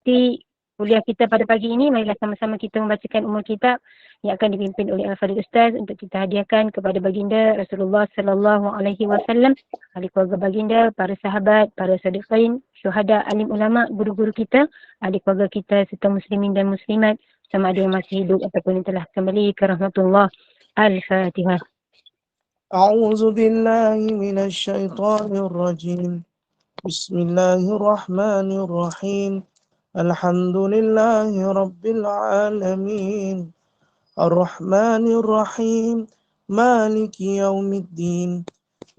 Di kuliah kita pada pagi ini, marilah sama-sama kita membacakan umul kitab yang akan dipimpin oleh Al-Fadhil Ustaz untuk kita hadiahkan kepada baginda Rasulullah sallallahu alaihi wasallam, ahli keluarga baginda, para sahabat, para sadiqin, syuhada, alim ulama, guru-guru kita, ahli keluarga kita serta muslimin dan muslimat sama ada yang masih hidup ataupun yang telah kembali ke rahmatullah. Al-Fatihah. أعوذ بالله من الشيطان الرجيم بسم الله الرحمن الرحيم الحمد لله رب العالمين الرحمن الرحيم مالك يوم الدين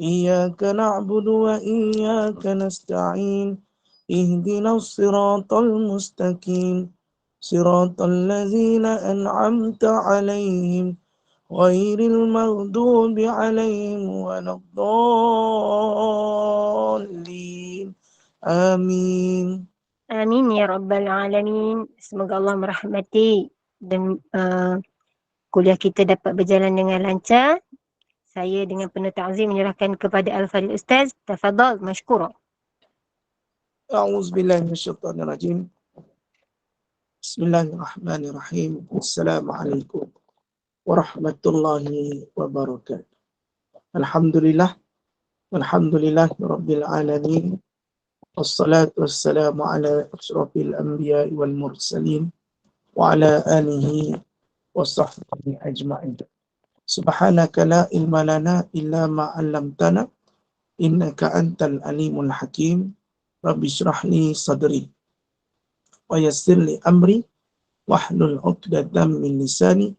إياك نعبد وإياك نستعين اهدنا الصراط المستقيم صراط الذين أنعمت عليهم غير المغضوب عليهم ولا الضالين آمين. Amin ya rabbal alamin. Semoga Allah merahmati dan kuliah kita dapat berjalan dengan lancar. Saya dengan penuh ta'zim menyerahkan kepada Al-Fadhil Ustaz. Tafadhal mashkura. أعوذ بالله من الشيطان الرجيم بسم الله الرحمن الرحيم السلام عليكم ورحمة الله وبركاته الحمد لله رب العالمين والصلاة والسلام على أشرف الأنبياء والمرسلين وعلى آله وصحبه أجمعين سبحانك لا علم لنا إلا ما علمتنا إنك أنت العليم الحكيم رب اشرح لي صدري ويسر لي أمري واحلل عقدة من لساني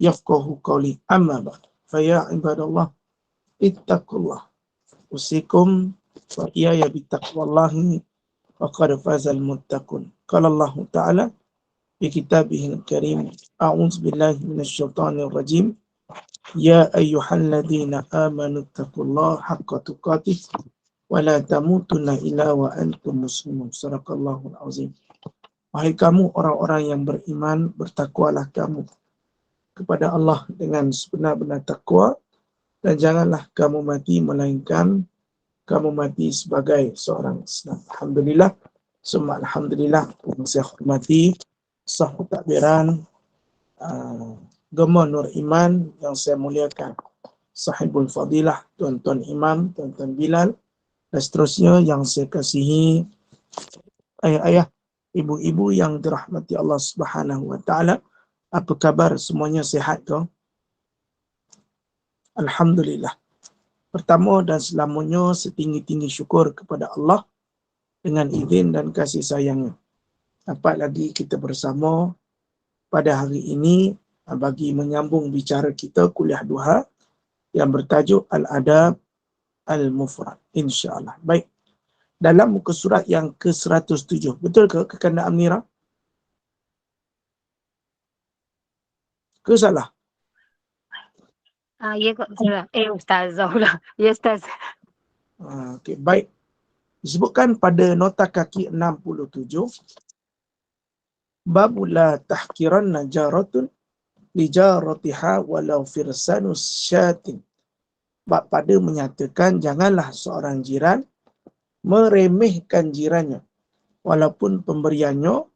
يفقه قولي أما بعد فيا عباد الله اتقوا الله أوصيكم وإياي بتقوى الله وقد فاز المتقون قال الله تعالى في كتابه الكريم أعوذ بالله من الشيطان الرجيم يا أيها الذين آمنوا اتقوا الله حق تقاته ولا تموتن إلا وأنتم مسلمون صدق الله العظيم. Wahai kamu orang-orang yang beriman, bertakwalah kamu kepada Allah dengan sebenar-benar takwa dan janganlah kamu mati melainkan kamu mati sebagai seorang Islam. Alhamdulillah, summa alhamdulillah, yang saya hormati sahut takbiran Gema Nur Iman yang saya muliakan, sahibul fadilah, tuan-tuan imam, tuan-tuan Bilal dan seterusnya yang saya kasihi ayah-ayah, ibu-ibu yang dirahmati Allah Subhanahu wa taala. Apa khabar semuanya, sihat ke? Alhamdulillah. Pertama dan selamanya setinggi-tinggi syukur kepada Allah dengan izin dan kasih sayangnya. Dapat lagi kita bersama pada hari ini bagi menyambung bicara kita kuliah duha yang bertajuk Al-Adab Al-Mufrad, insya-Allah. Baik. Dalam muka surat yang ke-107. Betul ke Kakanda Amira? Ke salah? Ya kak, salah. Ustazah pula. Ya Ustaz. Okey, baik. Disebutkan pada nota kaki 67, Babu la tahkiranna jaratun li jaratiha walau firsanus syatin. Bab pada menyatakan janganlah seorang jiran meremehkan jirannya walaupun pemberiannya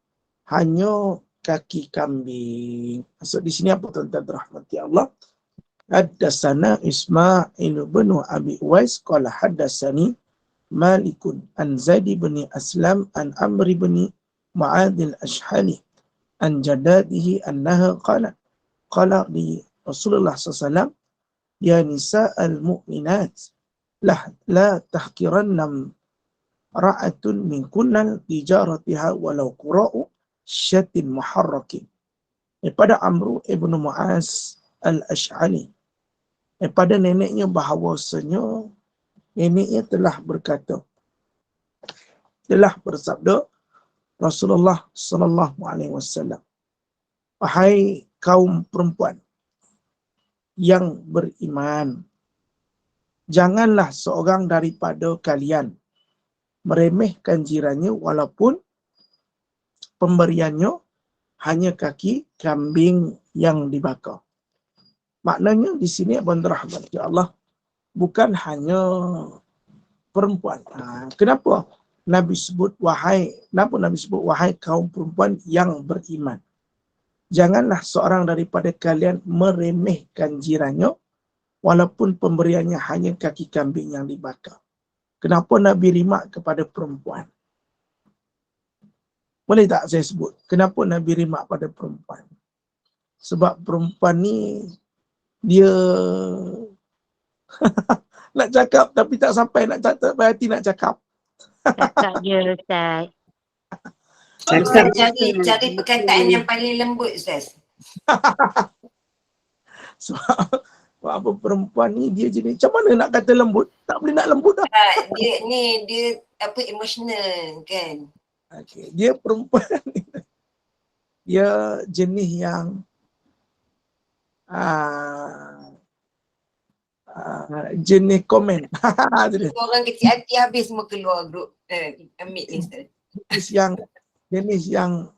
hanya kaki kambing. Maksud di sini apa, tuan-tuan rahmati Allah? Haddatsana Ismail bin Abi Uwais qala haddatsani Malikun an Zaid bin Aslam an Amr bin Mu'adz al-Ashhali an jaddatihi annaha qala li Rasulullah sallallahu alaihi wasallam ya nisa'al mu'minat la tahkiranna ra'atun min kunnal tijaratiha walau qura'u syatin muharrakin. Daripada Amru ibn Mu'az al-Ash'ali, daripada neneknya bahawasanya neneknya telah berkata, telah bersabda Rasulullah sallallahu alaihi wasallam, wahai kaum perempuan yang beriman, janganlah seorang daripada kalian meremehkan jirannya walaupun pemberiannya hanya kaki kambing yang dibakar. Maknanya di sini abang rahmat ya Allah, bukan hanya perempuan. Kenapa Nabi sebut wahai kaum perempuan yang beriman. Janganlah seorang daripada kalian meremehkan jirannya walaupun pemberiannya hanya kaki kambing yang dibakar. Kenapa Nabi rimak kepada perempuan? Boleh tak saya sebut? Kenapa Nabi rimak pada perempuan? Sebab perempuan ni dia nak cakap tapi tak sampai hati nak cakap. Cakap dia, Ustaz. Ustaz cari perkataan yang paling lembut, Ustaz. Sebab apa perempuan ni dia jenis macam mana nak kata lembut? Tak boleh nak lembut dah. Dia apa emotional kan. Okay. Dia perempuan ni. Dia jenis yang jenis komen. Orang kecil hati habis semua keluar grup ambil ni, Ustaz. Jenis yang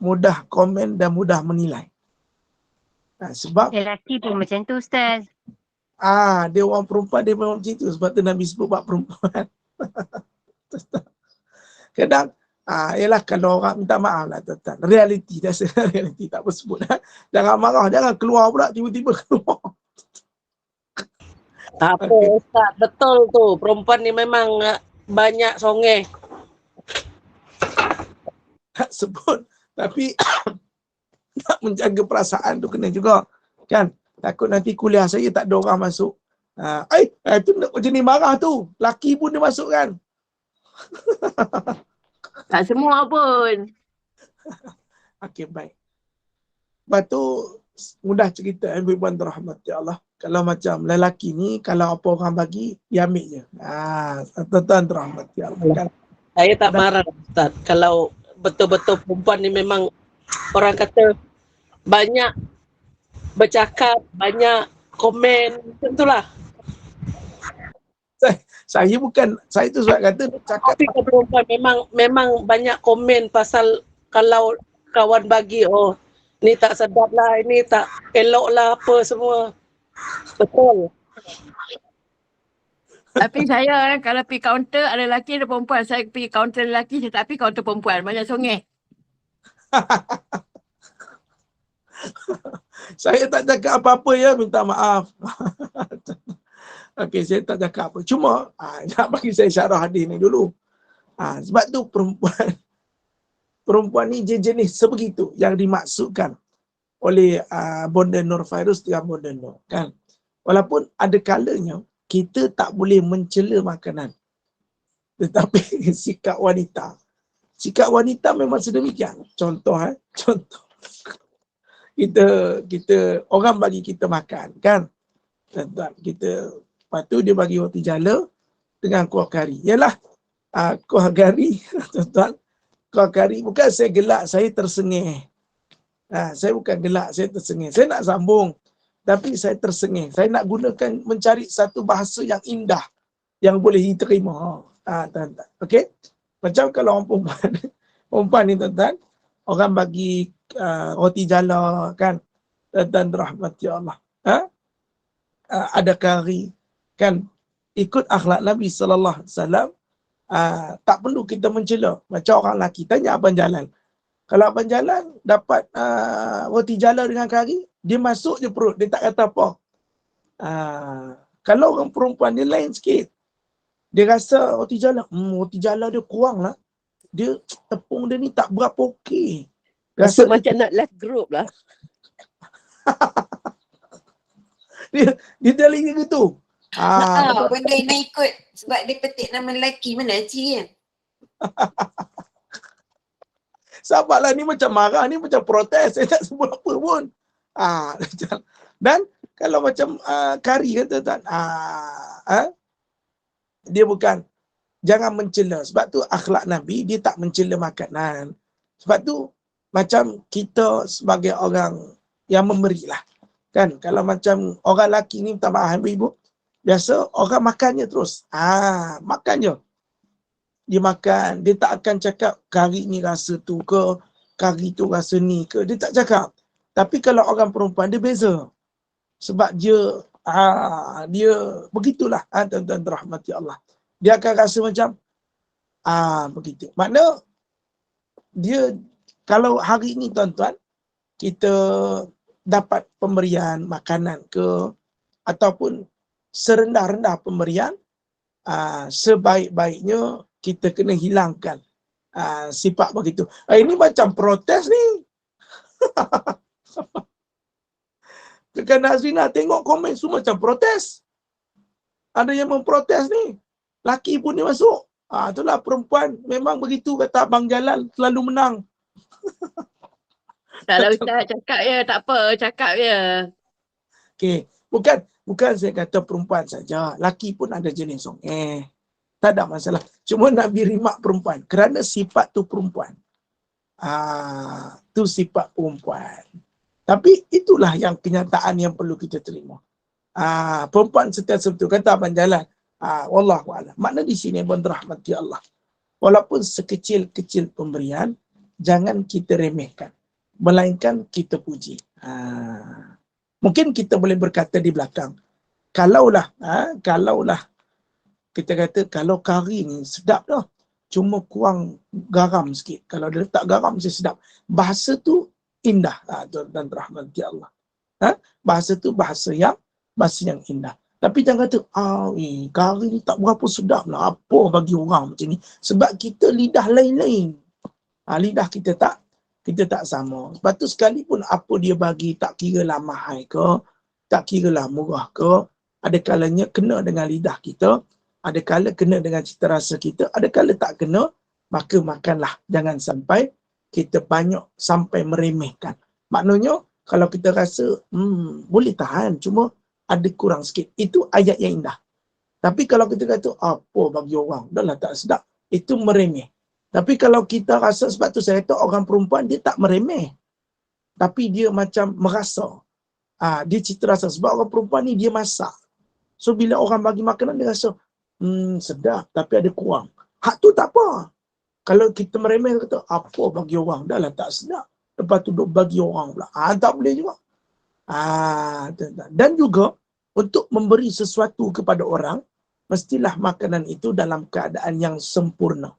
mudah komen dan mudah menilai. Sebab Lelaki pun macam tu, Ustaz. dia orang perempuan dia memang macam tu. Sebab tu Nabi sebut buat perempuan. Kadang ialah kalau orang minta maaf lah tuan-tuan. Realiti dah realiti tak apa sebut. Jangan marah, jangan keluar pula tiba-tiba keluar. Apa Ustaz, betul tu. Perempuan ni memang banyak songeh. Tak sebut. Tapi nak menjaga perasaan tu kena juga. Kan? Takut nanti kuliah saya tak ada orang masuk. Itu macam ni marah tu. Laki pun dia masuk kan. Tak semua pun. Okey, baik. Lepas tu mudah cerita ibu-ibu rahmati Allah. Kalau macam lelaki ni, kalau apa orang bagi, dia ambil je. Tuan-tuan rahmati Allah. Kan? Saya tak marah Ustaz. Kalau betul-betul perempuan ni memang orang kata banyak bercakap, banyak komen, macam itulah. Saya tu sebab kata cakap. Tapi kalau perempuan memang banyak komen pasal kalau kawan bagi, ni tak sedap lah, ini tak elok lah, apa semua. Betul. Tapi saya kalau pergi kaunter ada lelaki ada perempuan. Saya pergi kaunter lelaki, saya tak pergi kaunter perempuan. Banyak songeh. Saya tak cakap apa-apa ya, minta maaf. Okey, saya tak cakap apa. Cuma nak bagi saya syarah hadis ni dulu. Sebab tu perempuan ni jenis sebegitu yang dimaksudkan oleh Bonda Nur Fairuz dengan Bonda Nur, kan? Walaupun ada kalanya kita tak boleh mencela makanan. Tetapi sikap wanita memang sedemikian. Contoh kita orang bagi kita makan, kan? Tuan-tuan, lepas tu dia bagi roti jala dengan kuah kari. Yalah, kuah kari, tuan-tuan, kuah kari bukan saya gelak, saya tersengih. Saya bukan gelak, saya tersengih. Saya nak sambung, tapi saya tersengih. Saya nak gunakan mencari satu bahasa yang indah yang boleh diterima. Tuan-tuan. Okey? Macam kalau orang perempuan ni tuan-tuan, orang bagi roti jala, kan? Dan rahmati Allah. Ada kari, kan? Ikut akhlak Nabi sallallahu alaihi wasallam. Tak perlu kita mencela. Macam orang lelaki tanya abang jalan. Kalau abang jalan dapat roti jala dengan kari, dia masuk je perut, dia tak kata apa. Kalau orang perempuan dia lain sikit. Dia rasa roti jala dia kurang lah. Dia tepung dia ni tak berapa okey. Rasa macam nak left group lah. dia daling gitu. Benda yang nak ikut sebab dia petik nama lelaki mana Cik kan. Sabarlah, ni macam marah, ni macam protes. Saya tak sebut apa pun. Dan kalau macam kari kata tuan, dia bukan, jangan mencela. Sebab tu akhlak Nabi, dia tak mencela makanan. Sebab tu macam kita sebagai orang yang memberilah. Kan, kalau macam orang lelaki ni, minta maaf ibu, biasa orang makannya terus. Makan je. Dia makan, dia tak akan cakap kari ni rasa tu ke, kari tu rasa ni ke, dia tak cakap. Tapi kalau orang perempuan, dia beza. Sebab dia begitulah, tuan-tuan rahmati Allah. Dia akan rasa macam, Begitu. Makna dia, kalau hari ini tuan-tuan, kita dapat pemberian makanan ke, ataupun serendah-rendah pemberian, sebaik-baiknya kita kena hilangkan sifat begitu. Ini macam protes ni. Tekan Nazrina tengok komen semua macam protes. Ada yang memprotes ni. Laki pun dia masuk. Itulah perempuan memang begitu, kata Abang Jalal selalu menang. Taklah Ustaz, cakap je. Tak apa, cakap je. Okey, bukan saya kata perempuan saja, laki pun ada jenis songeh. Tak ada masalah. Cuma Nabi rimak perempuan kerana sifat tu perempuan. Tu sifat perempuan. Tapi itulah yang kenyataan yang perlu kita terima. Perempuan sentiasa betul. Kata Abang Jalal, wallahu a'lam. Makna di sini Abang rahmati Allah. Walaupun sekecil-kecil pemberian, jangan kita remehkan, melainkan kita puji. Mungkin kita boleh berkata di belakang, kalaulah kita kata kalau kari ni sedap dah, cuma kurang garam sikit. Kalau dia letak garam mesti sedap. Bahasa tu indah, dan rahmati Allah. Bahasa tu bahasa yang indah. Tapi jangan kata, kari ni tak berapa sedap lah, apa bagi orang macam ni. Sebab kita lidah lain-lain. Lidah kita tak sama. Sebab tu sekalipun apa dia bagi, tak kira lah mahal ke, tak kira lah murah ke, ada kalanya kena dengan lidah kita, ada kala kena dengan cita rasa kita, ada kala tak kena, maka makanlah. Jangan sampai kita banyak sampai meremehkan. Maknanya, kalau kita rasa, boleh tahan, cuma ada kurang sikit. Itu ayat yang indah. Tapi kalau kita kata, apa bagi orang, dah lah tak sedap, itu meremeh. Tapi kalau kita rasa, sebab tu saya kata orang perempuan dia tak meremeh. Tapi dia macam merasa. Dia cita rasa. Sebab orang perempuan ni dia masak. So bila orang bagi makanan dia rasa, sedap tapi ada kurang. Hak tu tak apa. Kalau kita meremeh kata, apa bagi orang, dah lah tak sedap. Lepas tu duk bagi orang pula. Tak boleh juga. Dan juga untuk memberi sesuatu kepada orang, mestilah makanan itu dalam keadaan yang sempurna.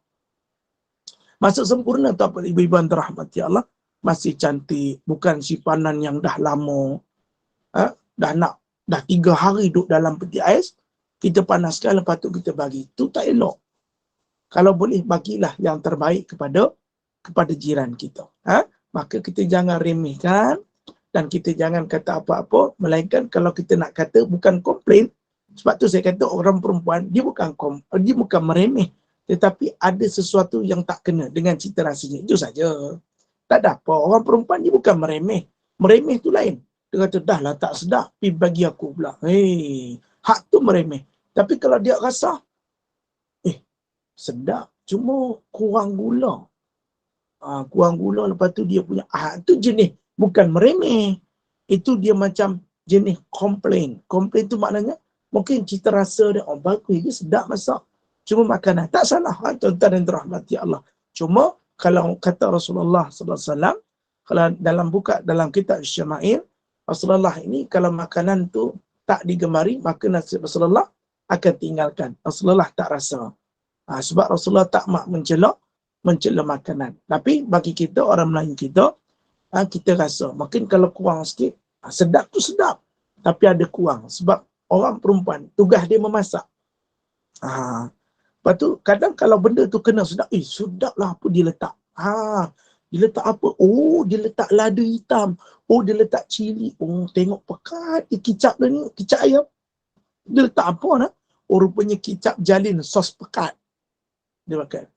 Maksud sempurna tu apa? Ibu-ibu yang dirahmati Allah, masih cantik, bukan sipanan yang dah lama, dah 3 hari duduk dalam peti ais, kita panaskan lepas tu kita bagi. Itu tak elok. Kalau boleh bagilah yang terbaik kepada jiran kita. Maka kita jangan remehkan dan kita jangan kata apa-apa, melainkan kalau kita nak kata bukan komplain. Sebab tu saya kata orang perempuan dia bukan meremeh, tetapi ada sesuatu yang tak kena dengan cita rasanya. Itu saja. Tak ada apa. Orang perempuan dia bukan meremeh. Meremeh tu lain. Dia kata, dah lah tak sedap, pergi bagi aku pula. Hak tu meremeh. Tapi kalau dia rasa, sedap, cuma kurang gula. Kurang gula, lepas tu dia punya, tu jenis, bukan meremeh. Itu dia macam jenis komplain. Komplain tu maknanya, mungkin cita rasa dia, bagus, dia sedap masak. Cuma makanan. Tak salah, tuan-tuan dan dirahmati Allah. Cuma, kalau kata Rasulullah SAW, kalau dalam kitab Syama'il, Rasulullah ini kalau makanan tu tak digemari, maka nasihat Rasulullah akan tinggalkan. Rasulullah tak rasa. Sebab Rasulullah tak mak mencela makanan. Tapi bagi kita, orang Melayu kita, kita rasa. Mungkin kalau kurang sikit, sedap tu sedap. Tapi ada kurang. Sebab orang perempuan, tugas dia memasak. Lepas tu, kadang kalau benda tu kena sedap, sedap lah apa dia letak. Dia letak apa? Dia letak lada hitam. Dia letak cili. Tengok pekat. Kicap dia ni, kicap ayam. Dia letak apa nak? Rupanya kicap jalin, sos pekat. Dia pakai.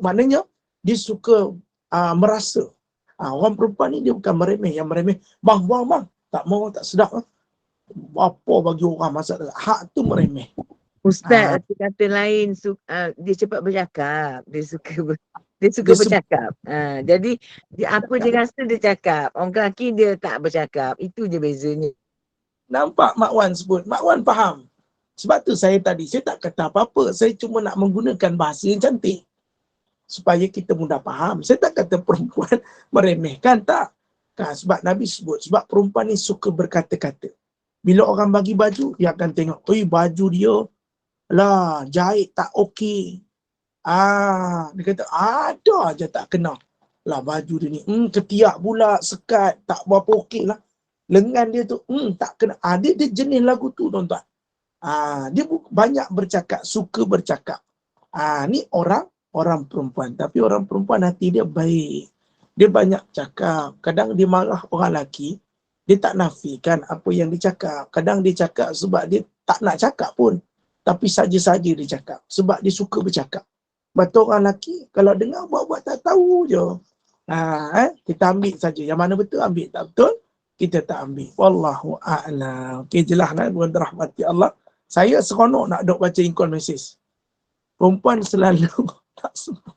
Maknanya dia suka merasa. Orang perempuan ni dia bukan meremeh. Yang meremeh, bang. Tak mau, tak sedap. Apa bagi orang masak. Hak tu meremeh. Ustaz, kata lain, dia cepat bercakap. Dia suka bercakap. Jadi, apa dia rasa dia cakap. Orang lelaki dia tak bercakap. Itu je bezanya. Nampak Mak Wan sebut. Mak Wan faham. Sebab tu saya tak kata apa-apa. Saya cuma nak menggunakan bahasa yang cantik. Supaya kita mudah faham. Saya tak kata perempuan meremehkan, tak. Sebab Nabi sebut. Sebab perempuan ni suka berkata-kata. Bila orang bagi baju, dia akan tengok. Baju dia, jahit tak okey. Dia kata ada aja tak kena. Lah baju dia ni, ketiak pula sekat, tak berapa okey lah. Lengan dia tu, tak kena. Dia jenis lagu tu tuan-tuan. Dia banyak bercakap, suka bercakap. Ni orang perempuan. Tapi orang perempuan hati dia baik. Dia banyak cakap. Kadang dia marah orang lelaki, dia tak nafikan apa yang dicakap. Kadang dia cakap sebab dia tak nak cakap pun. Tapi saja-saja dia cakap. Sebab dia suka bercakap. Betul orang lelaki, kalau dengar buat-buat tak tahu je. Kita ambil saja. Yang mana betul ambil, tak betul kita tak ambil. Wallahu a'lam. Okey, jelas lah, bukan rahmati Allah. Saya seronok nak duk baca income message. Perempuan selalu tak semua.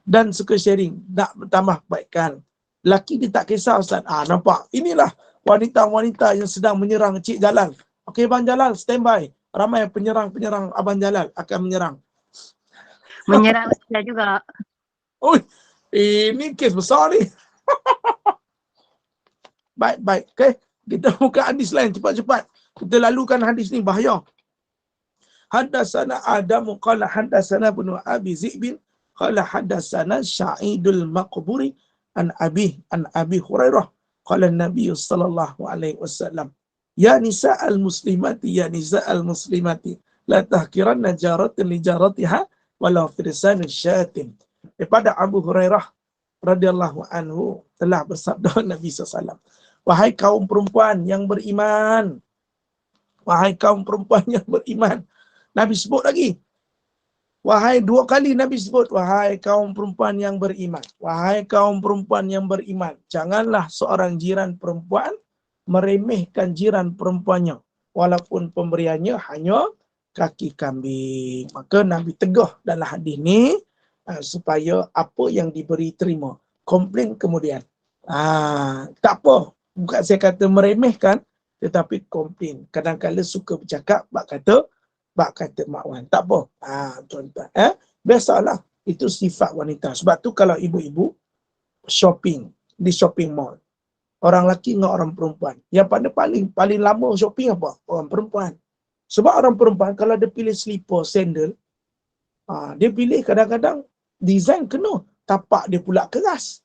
Dan suka sharing, nak bertambah kebaikan. Lelaki dia tak kisah, Ustaz. Nampak? Inilah wanita-wanita yang sedang menyerang Cik Jalal. Okey, Abang Jalal, standby. Ramai penyerang-penyerang Abang Jalal akan menyerang. Menyerang Ustaz juga. Oi, ini kes besar ni. Baik. Okay, kita buka hadis lain cepat-cepat. Kita lalukan hadis ni, bahaya. Haddatsana Adam qala haddatsana ibnu Abi Zi'bin qala haddatsana Sya'idul Maqburi an Abi Hurairah qala Nabi sallallahu alaihi wasallam ya nisa'al muslimati la tahkiranna jaratan li jaratiha wala firsan syatin. Daripada Abu Hurairah radhiyallahu anhu telah bersabda Nabi SAW, wahai kaum perempuan yang beriman, wahai kaum perempuan yang beriman. Nabi sebut lagi, wahai dua kali Nabi sebut, wahai kaum perempuan yang beriman, wahai kaum perempuan yang beriman. Janganlah seorang jiran perempuan meremehkan jiran perempuannya walaupun pemberiannya hanya kaki kambing. Maka Nabi tegah dalam hadis ni supaya apa yang diberi terima. Komplain kemudian. Tak apa. Bukan saya kata meremehkan, tetapi komplain. Kadang-kadang suka bercakap, bak kata Mak Wan. Tak apa. Tuan-tuan. Biasalah. Itu sifat wanita. Sebab tu kalau ibu-ibu shopping di shopping mall, orang lelaki dengan orang perempuan, yang pada paling lama shopping apa? Orang perempuan. Sebab orang perempuan kalau dia pilih slipper, sandal, dia pilih kadang-kadang design kena, tapak dia pula keras,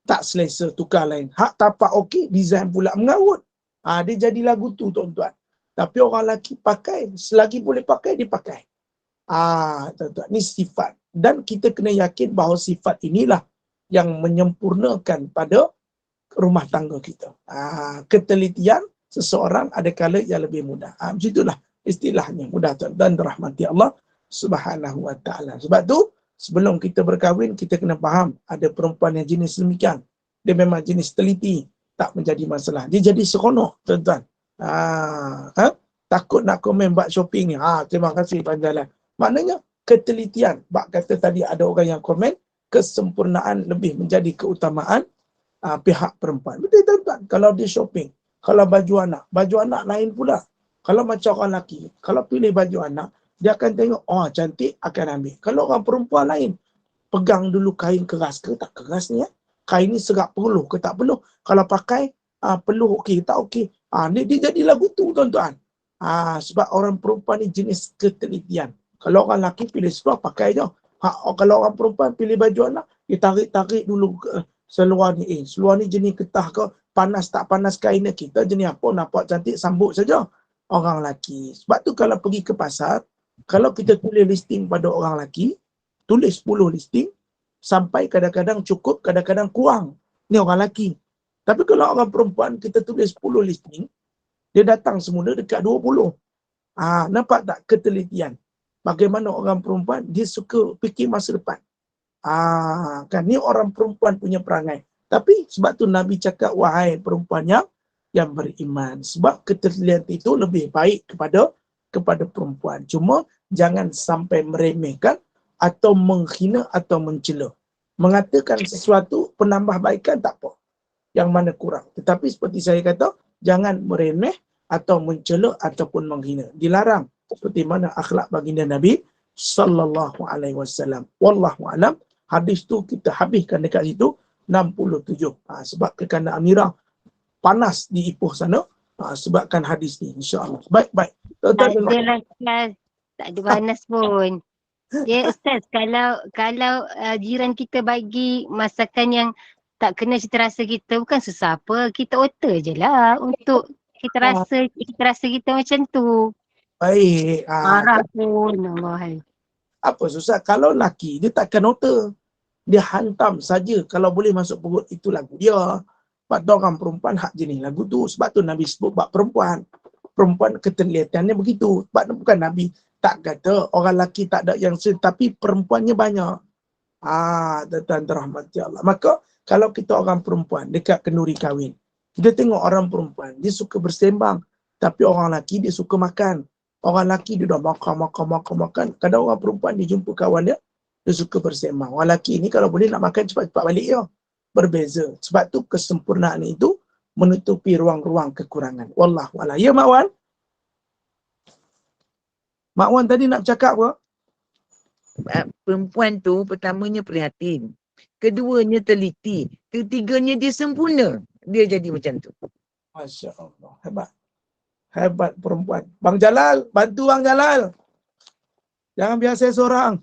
tak selesa, tukar lain. Hak tapak okey, design pula mengarut. Dia jadi lagu tu tuan-tuan. Tapi orang lelaki pakai, selagi boleh pakai, dia pakai. Tuan-tuan, ni sifat. Dan kita kena yakin bahawa sifat inilah yang menyempurnakan pada rumah tangga kita. Ketelitian seseorang ada kala yang lebih mudah. Begitulah istilahnya. Mudah dan rahmati Allah Subhanahu wa ta'ala. Sebab tu sebelum kita berkahwin, kita kena faham ada perempuan yang jenis demikian. Dia memang jenis teliti, tak menjadi masalah. Dia jadi seronok, tuan-tuan. Takut nak komen bab shopping ni. Terima kasih Panjalan. Maknanya ketelitian. Bab kata tadi ada orang yang komen, kesempurnaan lebih menjadi keutamaan pihak perempuan. Betul tuan-tuan. Kalau dia shopping, kalau baju anak lain pula. Kalau macam orang lelaki, kalau pilih baju anak, dia akan tengok, cantik, akan ambil. Kalau orang perempuan lain, pegang dulu kain keras ke tak keras ni. Kain ni serap peluh ke tak peluh. Kalau pakai peluh okey tak okey. Dia jadi lagu tu tuan-tuan. Sebab orang perempuan ni jenis ketelitian. Kalau orang lelaki pilih seluar, pakai je. Kalau orang perempuan pilih baju anak, dia tarik-tarik dulu seluar ni. Seluar ni jenis ketah ke, panas tak panas kainnya, kita jenis apa, nampak cantik, sambut saja. Orang lelaki. Sebab tu kalau pergi ke pasar, kalau kita tulis listing pada orang lelaki, tulis 10 listing, sampai kadang-kadang cukup, kadang-kadang kurang. Ni orang lelaki. Tapi kalau orang perempuan, kita tulis 10 listing, dia datang semula dekat 20. Nampak tak ketelitian? Bagaimana orang perempuan, dia suka fikir masa depan. Kan ni orang perempuan punya perangai. Tapi sebab tu Nabi cakap, wahai perempuan yang beriman. Sebab ketelitian itu lebih baik kepada perempuan. Cuma jangan sampai meremehkan atau menghina atau mencela. Mengatakan sesuatu penambah baikan tak apa. Yang mana kurang. Tetapi seperti saya kata, jangan meremeh atau mencela ataupun menghina. Dilarang. Seperti mana akhlak baginda Nabi sallallahu alaihi wasallam. Wallahu alam. Hadis tu kita habiskan dekat situ 67. Sebab kerana Amirah panas di Ipoh sana, sebabkan hadis ni, insya-Allah. Baik. Tak ada lah, tak ada panas pun. Ya Ustaz, kalau jiran kita bagi masakan yang tak kena cita rasa kita, bukan susah apa. Kita order je lah untuk kita rasa kita macam tu. Baik. Marah pun Allah. Apa susah? Kalau laki dia takkan order. Dia hantam saja. Kalau boleh masuk perut, itu lagu dia. Sebab tu orang perempuan hak jenis lagu tu. Sebab tu Nabi sebut bab perempuan. Perempuan keterlihatannya begitu. Sebab tu bukan Nabi tak kata orang laki tak ada yang tapi perempuannya banyak. Tuan-tuan dirahmati Allah. Maka kalau kita orang perempuan dekat kenduri kahwin, kita tengok orang perempuan, dia suka bersembang. Tapi orang laki dia suka makan. Orang laki dia dah makan. Kadang orang perempuan dia jumpa kawan dia suka bersembang. Orang laki ni kalau boleh nak makan cepat-cepat balik ya. Berbeza. Sebab tu kesempurnaan itu menutupi ruang-ruang kekurangan. Wallahu a'lam. Ya Mak Wan? Mak Wan tadi nak cakap apa? Perempuan tu pertamanya prihatin. Keduanya teliti. Ketiganya dia sempurna. Dia jadi macam tu. Masya Allah. Hebat. Hebat perempuan. Bang Jalal. Bantu Bang Jalal. Jangan biar saya seorang.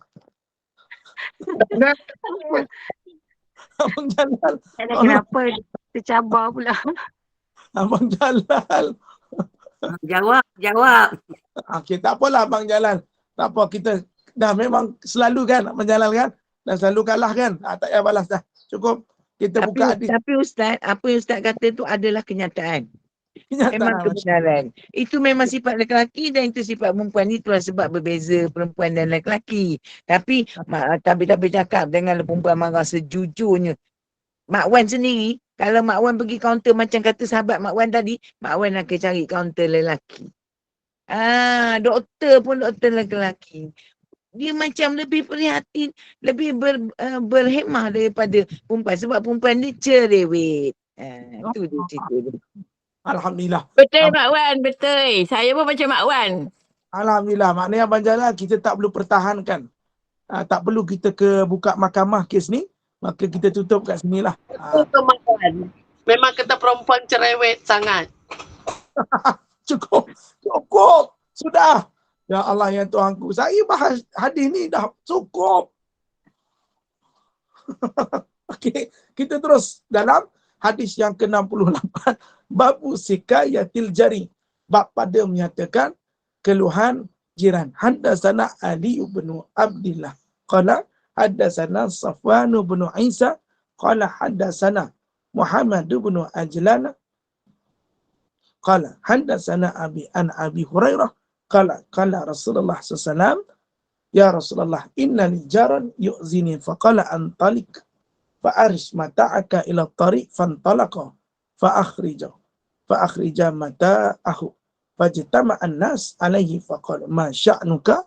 Abang Jalal. Kenapa tercabar pula. Abang Jalal. Jawab. Okay, tak apalah Abang Jalal. Tak apa, kita dah memang selalu kan Abang Jalal kan. Dan selalu kalah kan. Tak payah balas dah. Cukup kita buka hadis. Tapi Ustaz, apa yang Ustaz kata tu adalah kenyataan. Memang kebenaran. Itu memang sifat lelaki dan itu sifat perempuan. Itulah sebab berbeza perempuan dan lelaki. Tapi cakap dengan perempuan marah sejujurnya. Mak Wan sendiri, kalau Mak Wan pergi kaunter macam kata sahabat Mak Wan tadi, Mak Wan akan cari kaunter lelaki. Doktor pun doktor lelaki. Dia macam lebih prihatin, lebih berhemah daripada perempuan. Sebab perempuan dia cerewet. Itu dia cerita dia. Alhamdulillah. Betul Mak Wan, betul. Saya pun macam Mak Wan. Alhamdulillah. Maknanya Abang Jalal kita tak perlu pertahankan. Tak perlu kita ke buka mahkamah kes ni. Maka kita tutup kat sini lah. Memang kita perempuan cerewet sangat. Cukup. Sudah. Ya Allah ya Tuhanku. Saya bahas hadis ni dah cukup. Okey, kita terus dalam hadis yang ke-68. Babu sikayatil jari. Bab pada menyatakan keluhan jiran. Haddatsana Ali bin Abdullah. Qala haddatsana Safwan bin Isa. Qala haddatsana Muhammad bin Ajlan. Qala haddatsana Abi Hurairah. Qala Rasulullah SAW. Ya Rasulullah, inna li jaran yu'zini. Faqala antalik. Fa'arish mata'aka ila tariq. Fantalaqa. Fa'akhrija mata'ahu. Fajtama'an nas alaihi. Faqala ma sya'nuka.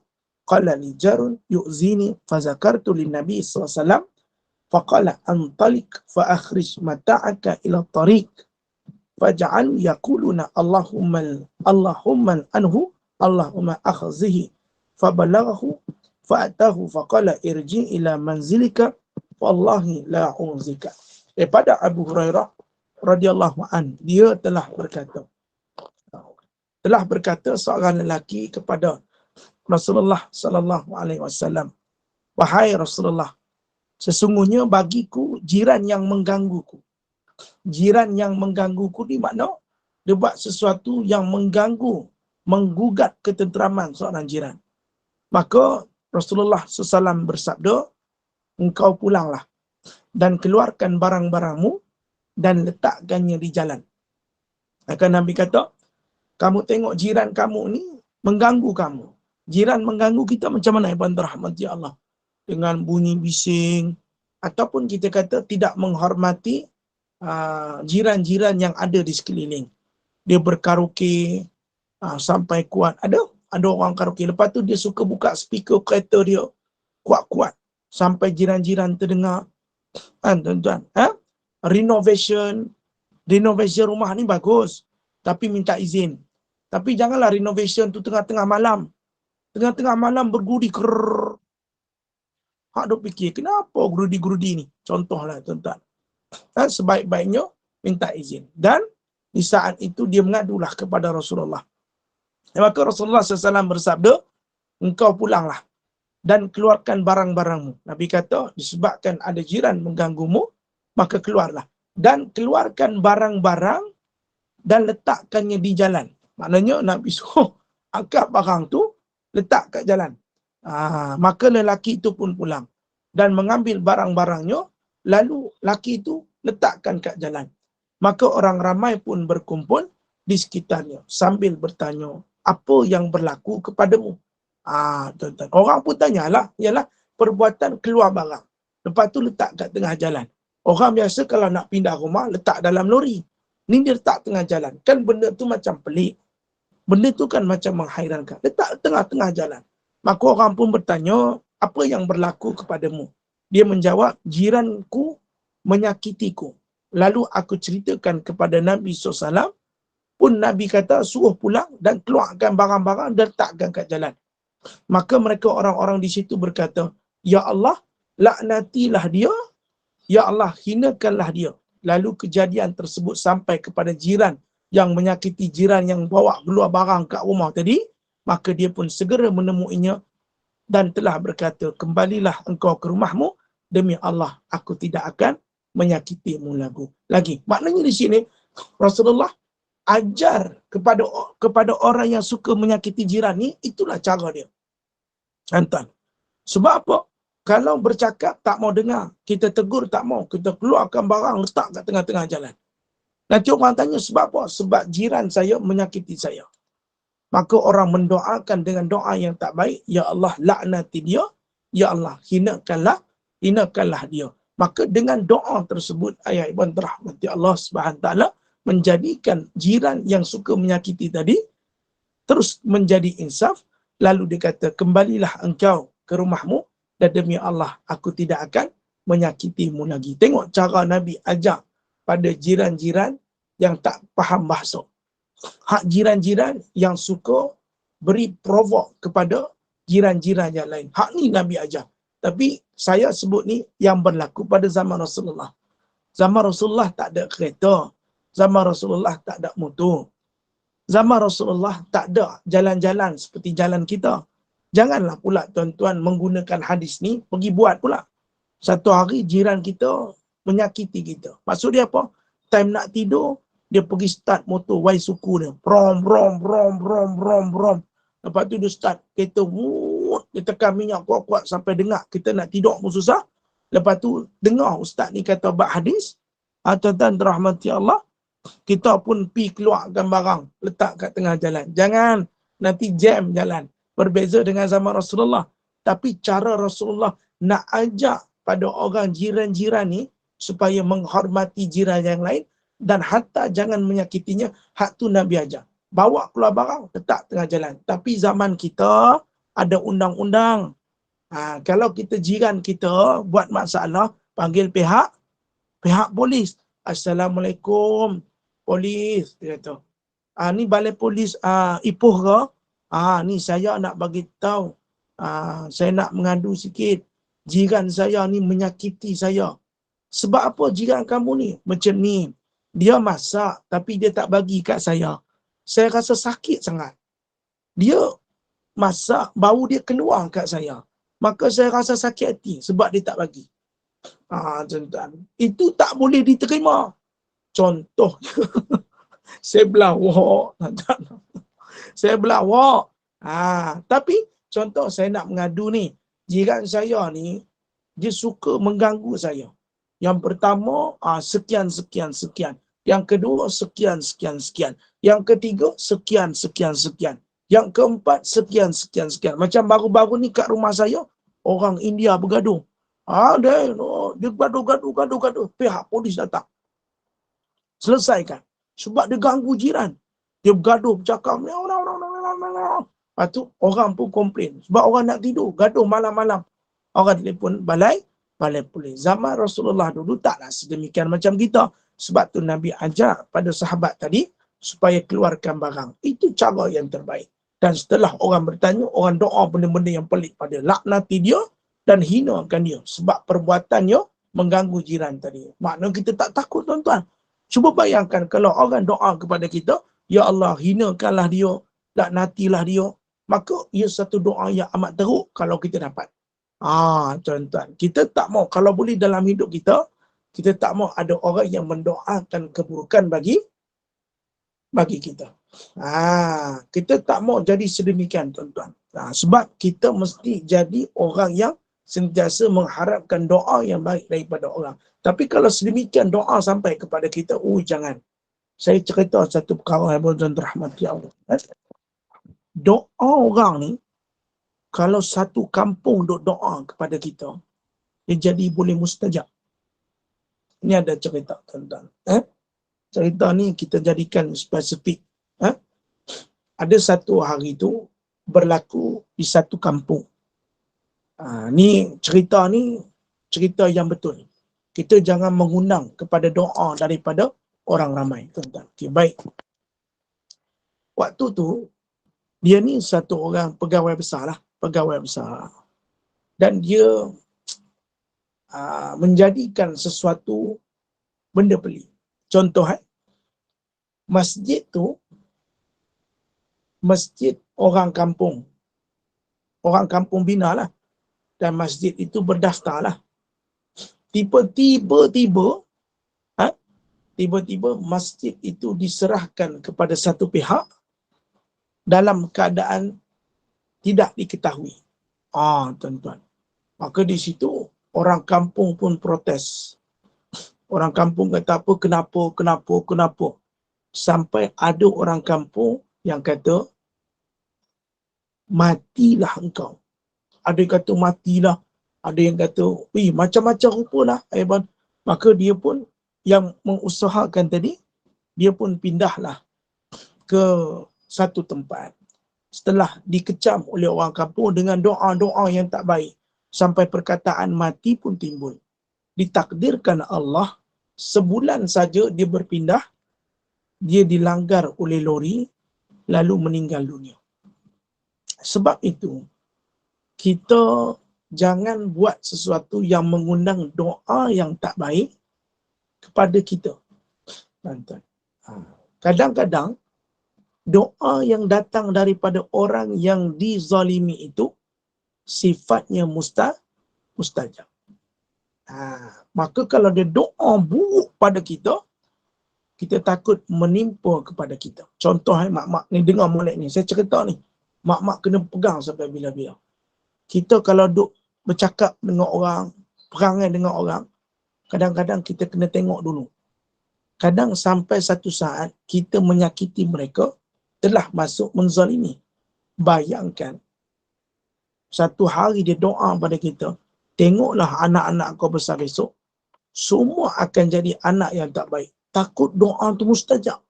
Qala li jarun yu'zini. Fazakartu lin Nabi SAW. Faqala antalik. Fa'akhrij mata'aka ila tariq. Faj'al yaquluna Allahumma anhu. Allahumma akhzihi. Fabalaghahu. Fa'atahu. Faqala irji ila manzilika. Wallahi la uzika. Daripada Abu Hurairah radhiyallahu an, dia telah berkata seorang lelaki kepada Rasulullah sallallahu alaihi wasallam, wahai Rasulullah, sesungguhnya bagiku jiran yang menggangguku. Jiran yang menggangguku ni makna dia buat sesuatu yang mengganggu, menggugat ketenteraman seorang jiran. Maka Rasulullah SAW bersabda, engkau pulanglah dan keluarkan barang-barangmu dan letakkannya di jalan. Maka Nabi kata, kamu tengok jiran kamu ni mengganggu kamu. Jiran mengganggu kita macam mana? Ibn rahmati Allah. Dengan bunyi bising. Ataupun kita kata tidak menghormati jiran-jiran yang ada di sekeliling. Dia berkaraoke sampai kuat. Ada orang karaoke. Lepas tu dia suka buka speaker kereta dia kuat-kuat. Sampai jiran-jiran terdengar. Tuan-tuan. Renovation rumah ni bagus. Tapi minta izin. Tapi janganlah renovation tu tengah-tengah malam. Tengah-tengah malam bergurudi. Hak duk fikir, kenapa gerudi-gerudi ni? Contohlah tuan-tuan. Sebaik-baiknya minta izin. Dan di saat itu dia mengadulah kepada Rasulullah. Maka Rasulullah SAW bersabda, engkau pulanglah dan keluarkan barang-barangmu. Nabi kata, disebabkan ada jiran mengganggumu, maka keluarlah. Dan keluarkan barang-barang dan letakkannya di jalan. Maknanya Nabi suruh angkat barang tu, letak kat jalan. Maka lelaki itu pun pulang dan mengambil barang-barangnya, lalu lelaki itu letakkan kat jalan. Maka orang ramai pun berkumpul di sekitarnya sambil bertanya, apa yang berlaku kepadamu? Tuan-tuan. Orang pun tanyalah, ialah perbuatan keluar barang. Lepas tu letak kat tengah jalan. Orang biasa kalau nak pindah rumah, letak dalam lori. Ni dia letak tengah jalan. Kan benda tu macam pelik. Benda tu kan macam menghairankan. Letak tengah-tengah jalan. Maka orang pun bertanya, apa yang berlaku kepadamu? Dia menjawab, jiranku menyakitiku. Lalu aku ceritakan kepada Nabi SAW. Pun Nabi kata, suruh pulang dan keluarkan barang-barang dan letakkan kat jalan. Maka mereka orang-orang di situ berkata, Ya Allah, laknatilah dia. Ya Allah, hinakanlah dia. Lalu kejadian tersebut sampai kepada jiran yang menyakiti jiran yang bawa keluar barang kat rumah tadi. Maka dia pun segera menemuinya dan telah berkata, kembalilah engkau ke rumahmu. Demi Allah, aku tidak akan menyakitimu lagi. Maknanya di sini, Rasulullah ajar kepada orang yang suka menyakiti jiran ni, itulah cara dia. Tuan. Sebab apa? Kalau bercakap tak mau dengar, kita tegur tak mau, kita keluarkan barang letak kat tengah-tengah jalan. Nanti orang tanya sebab apa? Sebab jiran saya menyakiti saya. Maka orang mendoakan dengan doa yang tak baik, Ya Allah laknati dia, Ya Allah hinakanlah dia. Maka dengan doa tersebut, ayat ibn rahmati Allah SWT menjadikan jiran yang suka menyakiti tadi terus menjadi insaf. Lalu dia kata, kembalilah engkau ke rumahmu dan demi Allah aku tidak akan menyakitimu lagi. Tengok cara Nabi ajak pada jiran-jiran yang tak faham bahasa. Hak jiran-jiran yang suka beri provok kepada jiran-jiran yang lain. Hak ni Nabi ajar. Tapi saya sebut ni yang berlaku pada zaman Rasulullah. Zaman Rasulullah tak ada kereta. Zaman Rasulullah tak ada motor. Zaman Rasulullah tak ada jalan-jalan seperti jalan kita. Janganlah pula tuan-tuan menggunakan hadis ni pergi buat pula. Satu hari jiran kita menyakiti kita. Maksud dia apa? Time nak tidur, dia pergi start motor Y suku dia. Brom. Lepas tu dia start kereta. Dia tekan minyak kuat-kuat sampai dengar kita nak tidur pun susah. Lepas tu dengar ustaz ni kata bab hadis. Tuan-tuan rahmati Allah. Kita pun pi keluarkan barang, letak kat tengah jalan. Jangan nanti jam jalan. Berbeza dengan zaman Rasulullah. Tapi cara Rasulullah nak ajak pada orang jiran-jiran ni supaya menghormati jiran yang lain dan hatta jangan menyakitinya. Hak tu Nabi ajar. Bawa keluar barang, letak tengah jalan. Tapi zaman kita ada undang-undang. Kalau kita jiran kita buat masalah, panggil pihak polis. Assalamualaikum. Polis, dia kata. Ni balai polis Ipoh ke? Ni saya nak bagi tahu. Saya nak mengadu sikit. Jiran saya ni menyakiti saya. Sebab apa jiran kamu ni? Macam ni. Dia masak tapi dia tak bagi kat saya. Saya rasa sakit sangat. Dia masak, bau dia keluar kat saya. Maka saya rasa sakit hati sebab dia tak bagi. Tuan-tuan. Itu tak boleh diterima. Contoh, saya belawak. Saya belawak. Tapi contoh saya nak mengadu ni. Jiran saya ni, dia suka mengganggu saya. Yang pertama, sekian. Yang kedua, sekian. Yang ketiga, sekian. Yang keempat, sekian. Macam baru-baru ni kat rumah saya, orang India bergaduh. Dia gaduh. Pihak polis datang. Selesaikan. Sebab dia ganggu jiran. Dia bergaduh, bercakap. Lepas tu orang pun komplain. Sebab orang nak tidur, gaduh malam-malam. Orang telefon balai polis. Zaman Rasulullah dulu taklah sedemikian macam kita. Sebab tu Nabi ajar pada sahabat tadi supaya keluarkan barang. Itu cara yang terbaik. Dan setelah orang bertanya, orang doa benda-benda yang pelik pada laknati dia dan hinakan dia. Sebab perbuatannya mengganggu jiran tadi. Maknanya kita tak takut tuan-tuan. Cuba bayangkan kalau orang doa kepada kita, Ya Allah hinakanlah dia, laknatilah dia. maka ia satu doa yang amat teruk kalau kita dapat. Tuan-tuan, kita tak mau, kalau boleh dalam hidup kita, kita tak mau ada orang yang mendoakan keburukan bagi kita. Kita tak mau jadi sedemikian, tuan-tuan. Sebab kita mesti jadi orang yang sentiasa mengharapkan doa yang baik daripada orang. Tapi kalau sedemikian doa sampai kepada kita, jangan. Saya cerita satu perkara yang tuan rahmati Allah. Doa orang ni, kalau satu kampung duk doa kepada kita, dia jadi boleh mustajab. Ini ada cerita, tuan-tuan. Cerita ni kita jadikan spesifik. Ada satu hari tu berlaku di satu kampung. Ni cerita yang betul. Kita jangan mengundang kepada doa daripada orang ramai, tuan-tuan. Okay, baik. Waktu tu dia ni satu orang pegawai besar lah, pegawai besar. Dan dia menjadikan sesuatu benda pelik. Contoh, masjid tu, masjid orang kampung bina lah. Dan masjid itu berdaftar lah. Tiba-tiba masjid itu diserahkan kepada satu pihak dalam keadaan tidak diketahui. Tuan-tuan. Maka di situ orang kampung pun protes. Orang kampung kata apa, kenapa. Sampai ada orang kampung yang kata, matilah engkau. Ada yang kata matilah. Ada yang kata, macam-macam rupalah. Maka dia pun yang mengusahakan tadi, dia pun pindahlah ke satu tempat. Setelah dikecam oleh orang kampung dengan doa-doa yang tak baik, sampai perkataan mati pun timbul. Ditakdirkan Allah, sebulan saja dia berpindah, dia dilanggar oleh lori, lalu meninggal dunia. Sebab itu, kita jangan buat sesuatu yang mengundang doa yang tak baik kepada kita. Kadang-kadang, doa yang datang daripada orang yang dizalimi itu, sifatnya mustajab. Maka kalau dia doa buruk pada kita, kita takut menimpa kepada kita. Contoh, mak-mak ni dengar molek ni, saya cerita ni, mak-mak kena pegang sampai bila-bila. Kita kalau duk bercakap dengan orang, perangai dengan orang, kadang-kadang kita kena tengok dulu. Kadang sampai satu saat kita menyakiti mereka, telah masuk menzalimi. Bayangkan, satu hari dia doa pada kita, tengoklah anak-anak kau besar besok, semua akan jadi anak yang tak baik. Takut doa tu mustajab.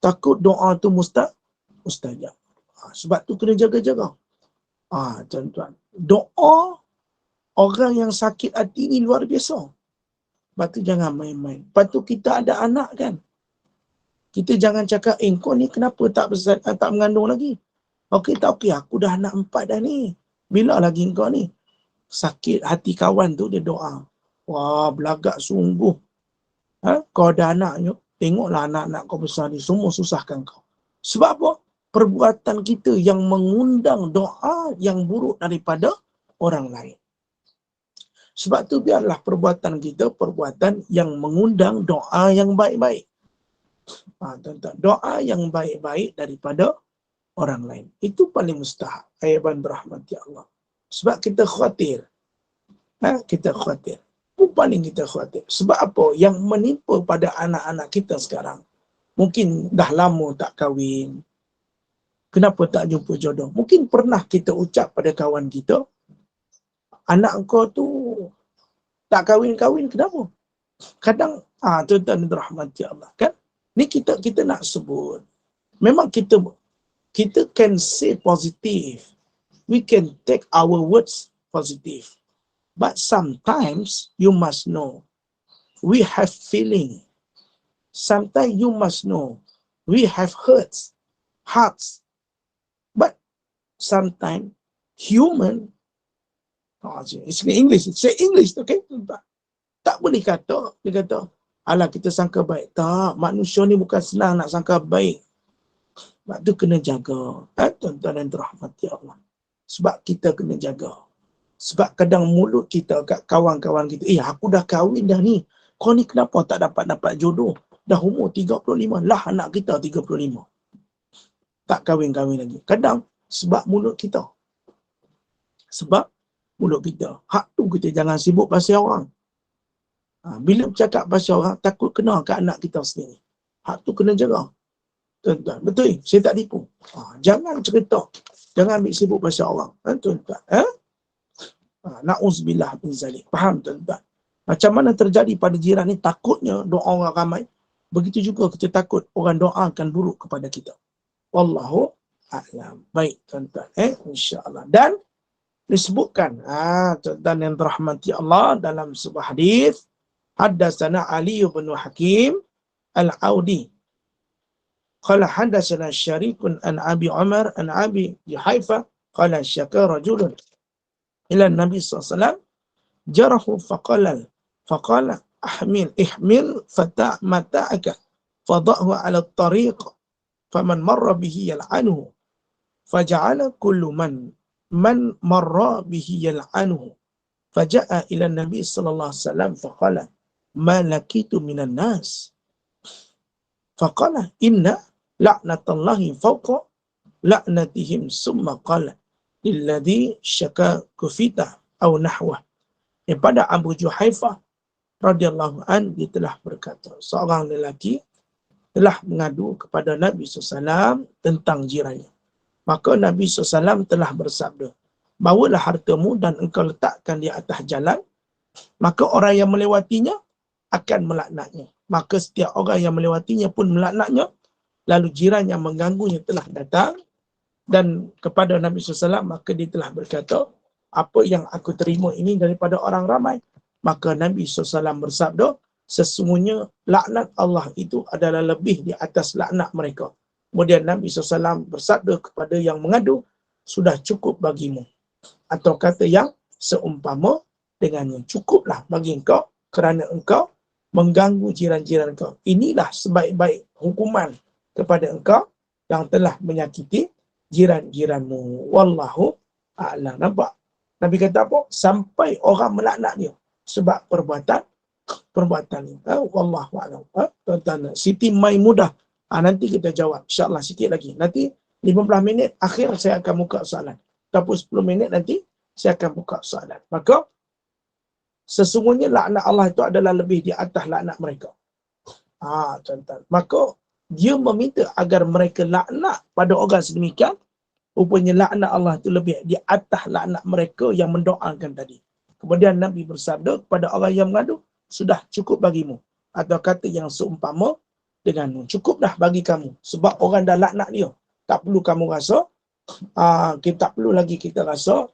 Takut doa tu mustajab. Sebab tu kena jaga-jaga. Tuan-tuan, doa orang yang sakit hati ni luar biasa. Lepas tu jangan main-main. Lepas tu kita ada anak kan. Kita jangan cakap, kau ni kenapa tak mengandung lagi? Okey, tak okey, aku dah anak 4 dah ni. Bila lagi kau ni? Sakit hati kawan tu dia doa. Wah, belagak sungguh. Kau ada anaknya, tengoklah anak-anak kau besar ni, semua susahkan kau. Sebab apa? Perbuatan kita yang mengundang doa yang buruk daripada orang lain. Sebab tu biarlah perbuatan kita perbuatan yang mengundang doa yang baik-baik. Tuan-tuan, doa yang baik-baik daripada orang lain. Itu paling mustahak. Ayat berahmati Allah. Sebab kita khawatir. Kita khawatir. Itu paling kita khawatir. Sebab apa? Yang menimpa pada anak-anak kita sekarang. Mungkin dah lama tak kahwin. Kenapa tak jumpa jodoh? Mungkin pernah kita ucap pada kawan kita, anak kau tu tak kahwin-kahwin, kenapa? Kadang, tuan-tuan rahmati Allah, kan? Ni kita nak sebut. Memang kita can say positive. We can take our words positive. But sometimes you must know, we have feeling. Sometimes you must know, we have hearts. But sometimes human, it's English, say English, okay? Tak boleh kata, dia kata, alah kita sangka baik. Tak, manusia ni bukan senang nak sangka baik. Sebab tu kena jaga. Tuan-tuan yang dirahmati Allah. Sebab kita kena jaga. Sebab kadang mulut kita kat kawan-kawan kita, aku dah kahwin dah ni. Kau ni kenapa tak dapat jodoh? Dah umur 35. Lah anak kita 35. Tak kahwin-kahwin lagi. Kadang sebab mulut kita. Sebab mulut kita. Hak tu kita jangan sibuk pasal orang. Bila bercakap pasal orang, takut kena kat anak kita sendiri. Hak tu kena jaga. Tuan-tuan, betul? Saya tak tipu. Jangan cerita. Jangan ambil sibuk pasal orang. Tuan-tuan. Na'uzubillah min zalik. Faham tuan-tuan? Macam mana terjadi pada jiran ni, takutnya doa orang ramai. Begitu juga kita takut orang doakan buruk kepada kita. Wallahu a'lam. Baik tuan-tuan. InsyaAllah. Dan disebutkan, tuan-tuan yang dirahmati Allah, dalam sebuah hadis, haddatsana Ali bin Hakim al-Audi. Qala haddatsana Syarikun an Abi Umar an Abi Juhaifa qala syaka rajulun ila Nabi sallallahu alaihi wasallam jarahu faqala ihmil fata mata'aka fadhahu ala at-tariq faman marra bihi yal'anuhu faja'ala kullu man marra bihi yal'anuhu faja'a ila Nabi sallallahu alaihi wasallam faqala ma lakitu minan nas faqala inna la'natallahi fawqa la'natihim summa qala lilladhi syaka kufita aw nahwa. Pada Abu Juhaifah radhiyallahu an, dia telah berkata, seorang lelaki telah mengadu kepada Nabi SAW tentang jirannya. Maka Nabi SAW telah bersabda, bawalah hartamu dan engkau letakkan di atas jalan, maka orang yang melewatinya akan melaknatnya. Maka setiap orang yang melewatinya pun melaknatnya. Lalu jiran yang mengganggunya telah datang dan kepada Nabi SAW, maka dia telah berkata, apa yang aku terima ini daripada orang ramai. Maka Nabi SAW bersabda, sesungguhnya laknat Allah itu adalah lebih di atas laknat mereka. Kemudian Nabi SAW bersabda kepada yang mengadu, sudah cukup bagimu. Atau kata yang seumpama dengannya, cukuplah bagi engkau kerana engkau mengganggu jiran-jiran engkau. Inilah sebaik-baik hukuman kepada engkau yang telah menyakiti jiran-jiranmu. Wallahu a'lam. Nampak? Nabi kata apa? Sampai orang melaknat dia sebab perbuatan ni. Wallahu a'lam. Tuan-tuan, Siti Maimudah. Nanti kita jawab. InsyaAllah sikit lagi. Nanti 15 minit akhir saya akan buka soalan. Ataupun 10 minit nanti saya akan buka soalan. Maka sesungguhnya laknat Allah itu adalah lebih di atas laknat mereka. Tuan-tuan. Maka dia meminta agar mereka laknat pada orang sedemikian. Rupanya laknat Allah itu lebih di atas laknat mereka yang mendoakan tadi. Kemudian Nabi bersabda kepada orang yang mengadu, sudah cukup bagimu. Atau kata yang seumpama denganmu. Cukup dah bagi kamu. Sebab orang dah laknat dia. Tak perlu kamu rasa, kita tak perlu lagi kita rasa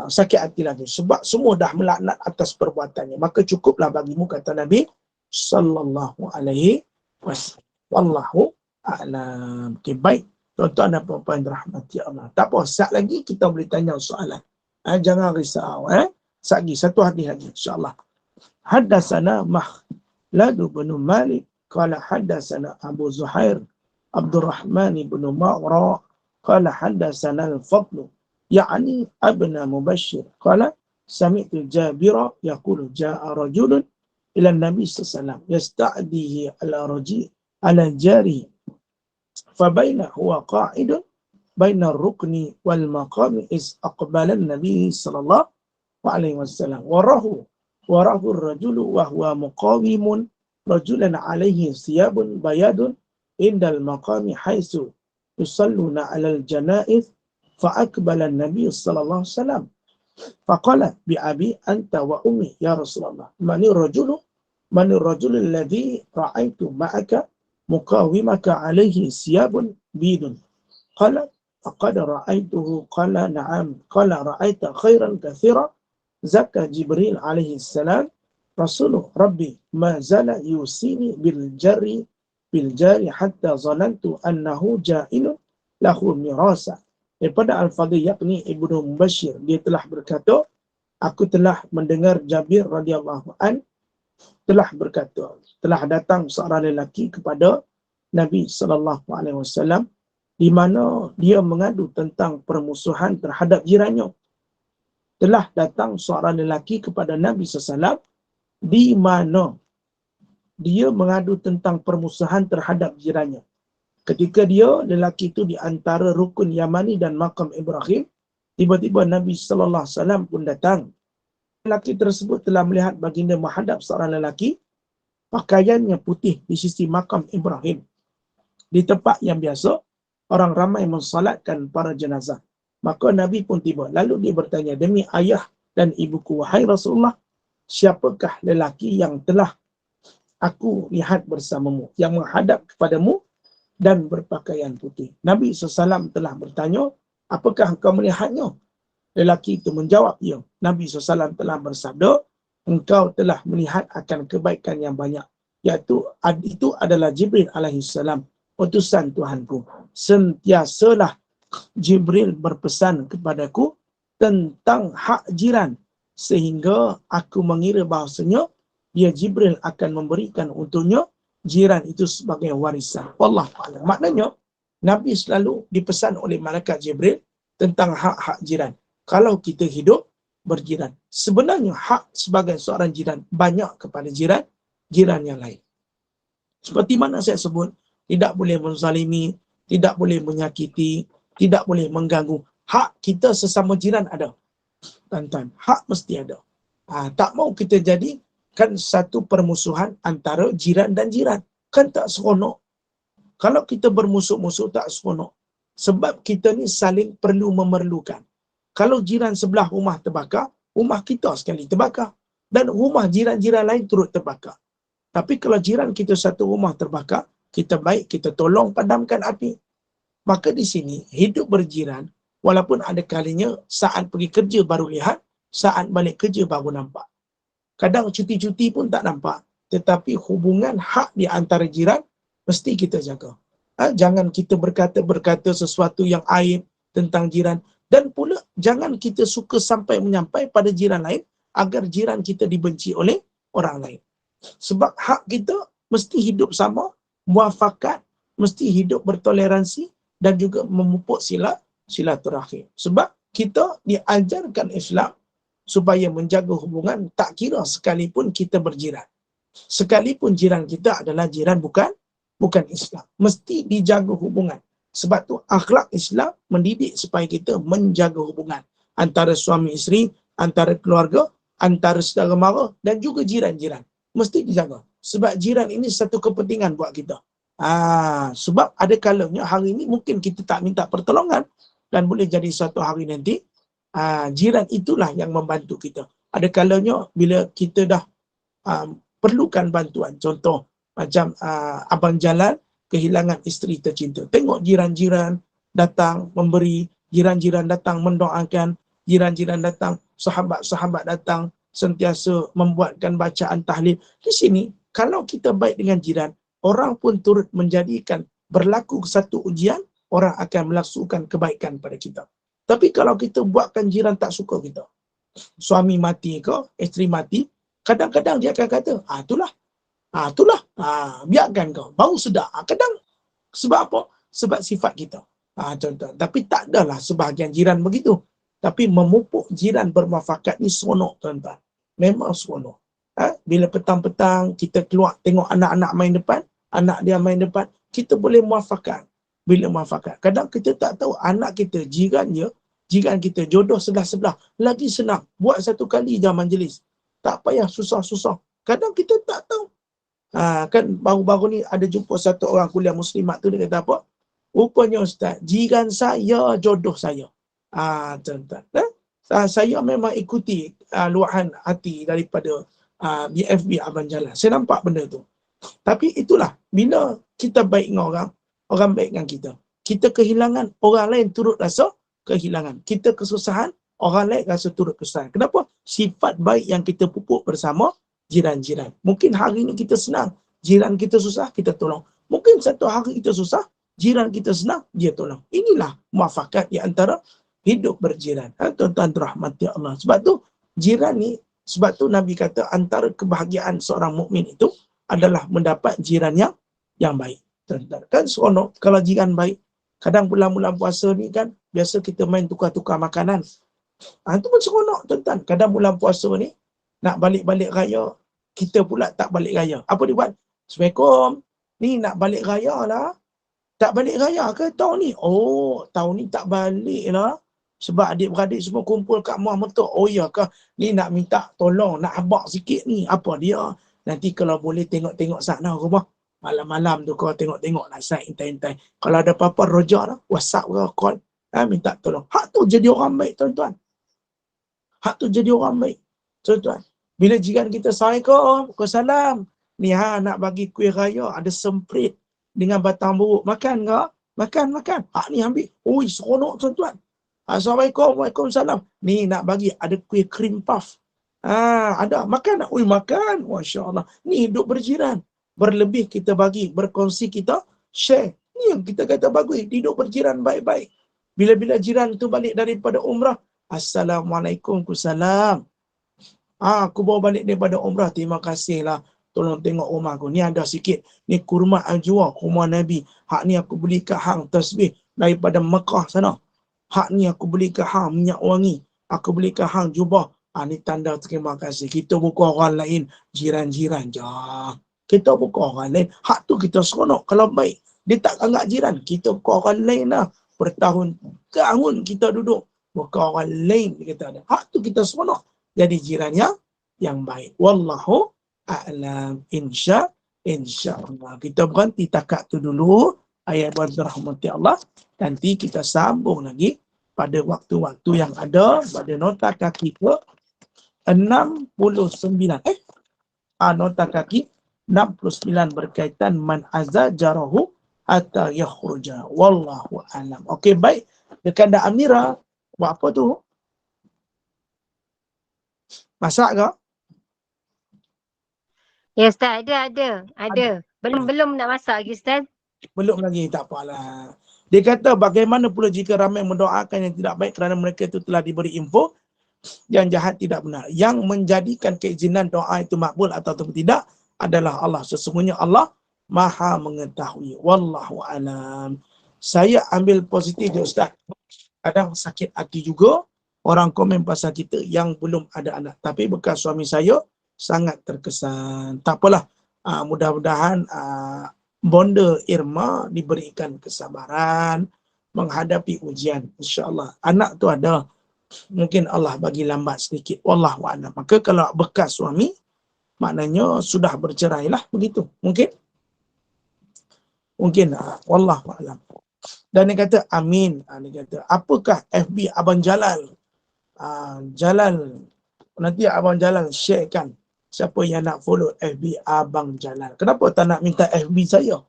sakit hati lagi. Sebab semua dah melaknat atas perbuatannya. Maka cukuplah bagimu, kata Nabi sallallahu alaihi wasallam. Wallahu a'lam. Okay, baik. Tuan-tuan dan puan-puan dirahmati Allah. Tak apa, saat lagi kita boleh tanya soalan. Jangan risau. Saat lagi, satu hadis lagi, insyaAllah. Haddatsana Makhlad bin Malik qala haddatsana Abu Zuhair Abdurrahman bin Ma'ra qala haddatsana Al-Fadl ya'ni abna Mubashshir qala sami'tu Jabira yaqulu ja'a rajulun ila Nabi sallallahu alaihi wasallam yasta'dihi ala jari fabaina huwa qa'idun baina ar-rukni wal maqami is aqbala an-nabi sallallahu alaihi wasallam warahu ar-rajulu wa huwa muqawimun rajulan alaihi thiyabun bayadun indal maqami haitsu yusalluna 'alal janaiz fa aqbala an-nabi sallallahu alaihi wasallam faqala bi abi anta wa ummi ya Rasulullah man ar-rajulu alladhi ra'aitu ma'aka muqawimaka alaihi thiyabun bidun qala faqad ra'aituhu qala na'am qala ra'aita khairan katsira zakka Jibril alaihi salam Rasulullah Rabbi ma zala yusini bil jari hatta zanantu annahu ja'ilun lahu mirasa. Daripada Al-Fadhil yakni Ibnu Mubashshir, dia telah berkata, aku telah mendengar Jabir radhiyallahu an telah berkata, telah datang seorang lelaki kepada Nabi SAW di mana dia mengadu tentang permusuhan terhadap jirannya. Telah datang seorang lelaki kepada Nabi SAW di mana dia mengadu tentang permusuhan terhadap jirannya. Ketika dia, lelaki itu di antara rukun Yamani dan makam Ibrahim, tiba-tiba Nabi SAW pun datang. Lelaki tersebut telah melihat baginda menghadap seorang lelaki, pakaiannya putih di sisi makam Ibrahim. Di tempat yang biasa, orang ramai mensalatkan para jenazah. Maka Nabi pun tiba. Lalu dia bertanya, demi ayah dan ibuku, wahai Rasulullah, siapakah lelaki yang telah aku lihat bersamamu, yang menghadap kepadamu dan berpakaian putih? Nabi SAW telah bertanya, apakah engkau melihatnya? Lelaki itu menjawab, ya. Nabi SAW telah bersabda, engkau telah melihat akan kebaikan yang banyak. Iaitu itu adalah Jibril alaihissalam, utusan Tuhanku. Sentiasalah Jibril berpesan kepadaku tentang hak jiran, sehingga aku mengira bahasanya dia Jibril akan memberikan untuknya jiran itu sebagai warisan. Wallahu a'lam. Maknanya Nabi selalu dipesan oleh malaikat Jibril tentang hak-hak jiran. Kalau kita hidup berjiran, sebenarnya hak sebagai seorang jiran banyak kepada jiran yang lain. Seperti mana saya sebut, tidak boleh menzalimi, tidak boleh menyakiti, tidak boleh mengganggu. Hak kita sesama jiran ada. Tuan-tuan, hak mesti ada. Tak mau kita jadikan satu permusuhan antara jiran dan jiran. Kan tak seronok. Kalau kita bermusuh-musuh tak seronok. Sebab kita ni saling perlu memerlukan. Kalau jiran sebelah rumah terbakar, rumah kita sekali terbakar. Dan rumah jiran-jiran lain turut terbakar. Tapi kalau jiran kita satu rumah terbakar, kita baik, kita tolong padamkan api. Maka di sini, hidup berjiran, walaupun ada kalinya saat pergi kerja baru lihat, saat balik kerja baru nampak. Kadang cuti-cuti pun tak nampak. Tetapi hubungan hak di antara jiran, mesti kita jaga. Jangan kita berkata sesuatu yang aib tentang jiran. Dan pula, jangan kita suka sampai menyampai pada jiran lain, agar jiran kita dibenci oleh orang lain. Sebab hak kita mesti hidup sama, muafakat, mesti hidup bertoleransi, dan juga memupuk silaturahim. Sebab kita diajarkan Islam supaya menjaga hubungan, tak kira sekalipun kita berjiran. Sekalipun jiran kita adalah jiran bukan Islam. Mesti dijaga hubungan. Sebab tu akhlak Islam mendidik supaya kita menjaga hubungan antara suami isteri, antara keluarga, antara saudara mara dan juga jiran-jiran. Mesti dijaga. Sebab jiran ini satu kepentingan buat kita. Sebab ada kalanya hari ini mungkin kita tak minta pertolongan dan boleh jadi suatu hari nanti jiran itulah yang membantu kita. Ada kalanya bila kita dah perlukan bantuan, contoh macam abang jalan kehilangan isteri tercinta, tengok jiran-jiran datang memberi, jiran-jiran datang mendoakan, jiran-jiran datang, sahabat-sahabat datang sentiasa membuatkan bacaan tahlil. Di sini kalau kita baik dengan jiran, orang pun turut menjadikan berlaku satu ujian, orang akan melakukan kebaikan pada kita. Tapi kalau kita buatkan jiran tak suka kita, suami mati ke, isteri mati, kadang-kadang dia akan kata, itulah, biarkan kau, baru sedar. Kadang, sebab apa? Sebab sifat kita. Contoh. Tapi tak adalah sebahagian jiran begitu. Tapi memupuk jiran bermuafakat ni seronok, tuan-tuan. Memang seronok. Bila petang-petang kita keluar tengok anak-anak main depan, anak dia main depan, kita boleh muafakat. Bila muafakat, kadang kita tak tahu anak kita, jiran kita jodoh sebelah-sebelah, lagi senang, buat satu kali je majlis, tak payah susah-susah. Kadang kita tak tahu. Kan baru-baru ni ada jumpa satu orang kuliah muslimat tu, dia kata apa? Rupanya ustaz, jiran saya jodoh saya. Tuan-tuan, saya memang ikuti luahan hati daripada BFB Abang Jalan. Saya nampak benda tu. Tapi itulah, bila kita baik dengan orang baik dengan kita. Kita kehilangan, orang lain turut rasa kehilangan. Kita kesusahan, orang lain rasa turut kesusahan. Kenapa? Sifat baik yang kita pupuk bersama jiran-jiran. Mungkin hari ini kita senang, jiran kita susah, kita tolong. Mungkin satu hari kita susah, jiran kita senang, dia tolong. Inilah muafakat di antara hidup berjiran. Tuan-tuan rahmati Allah. Sebab tu, jiran ni, sebab tu Nabi kata antara kebahagiaan seorang mukmin itu adalah mendapat jiran yang baik. Tuan-tuan. Kan seronok kalau jiran baik. Kadang bulan-bulan puasa ni kan, biasa kita main tukar-tukar makanan. Itu pun seronok tuan-tuan. Kadang bulan puasa ni, nak balik-balik raya, kita pula tak balik raya. Apa dia buat? Assalamualaikum. Ni nak balik raya lah. Tak balik raya ke tahun ni? Oh, tahun ni tak balik lah. Sebab adik-beradik semua kumpul kat Muar Metok. Oh ya ke? Ni nak minta tolong, nak abak sikit ni. Apa dia? Nanti kalau boleh tengok-tengok sana rumah. Malam-malam tu kau tengok-tengok lah saya intai-intai. Kalau ada apa-apa rojak lah, WhatsApp ke call. Minta tolong. Hak tu jadi orang baik tuan-tuan. Hak tu jadi orang baik. Tuan-tuan. Bila jiran kita, Assalamualaikum, Waalaikumsalam. Ni nak bagi kuih raya, ada semprit dengan batang buruk. Makan ke? Makan. Hak ni ambil. Ui, seronok tuan-tuan. Assalamualaikum, Waalaikumsalam. Ni nak bagi, ada kuih cream puff. Ada. Makan tak? Ui, makan. Masya Allah. Ni hidup berjiran. Berlebih kita bagi, berkongsi kita, share. Ni yang kita kata bagus, hidup berjiran baik-baik. Bila-bila jiran tu balik daripada umrah, Assalamualaikum, Waalaikumsalam. Aku bawa balik daripada umrah, terima kasih lah. Tolong tengok rumah aku. Ni ada sikit. Ni kurma ajwa, kurma Nabi. Hak ni aku beli ke hang tasbih daripada Mekah sana. Hak ni aku beli ke hang minyak wangi. Aku beli ke hang jubah. Ni tanda terima kasih. Kita bukan orang lain, jiran-jiran je. Kita bukan orang lain. Hak tu kita seronok kalau baik. Dia tak anggap jiran. Kita bukan orang lain lah. Bertahun-tahun kita duduk. Bukan orang lain kita ada. Hak tu kita seronok. Jadi jirannya yang baik. Wallahu a'lam. InsyaAllah. Kita berhenti takat tu dulu. Ayat rahmati Allah. Nanti kita sambung lagi pada waktu-waktu yang ada. Pada nota kaki ke 69. Nota kaki 69 berkaitan man azajarahu hatta yakhruja. Wallahu alam. Okey, baik. Dekat Dak Amira, buat apa tu? Masak ke? Ya Ustaz, ada. Belum nak masak lagi Ustaz. Belum lagi, tak apalah. Dia kata bagaimana pula jika ramai mendoakan yang tidak baik kerana mereka itu telah diberi info yang jahat tidak benar. Yang menjadikan keizinan doa itu makbul atau tidak adalah Allah. Sesungguhnya Allah Maha mengetahui. Wallahu alam. Saya ambil positif dia Ustaz. Kadang sakit hati juga orang komen pasal kita yang belum ada anak. Tapi bekas suami saya sangat terkesan. Tak apalah. Mudah-mudahan bonda Irma diberikan kesabaran menghadapi ujian. InsyaAllah. Anak tu ada. Mungkin Allah bagi lambat sedikit. Wallahu alam. Maka kalau bekas suami, maknanya sudah bercerai lah begitu. Mungkin wallahu a'lam. Dan dia kata amin. Dia kata apakah FB Abang Jalal? Jalal, nanti Abang Jalal sharekan siapa yang nak follow FB Abang Jalal. Kenapa tak nak minta FB saya?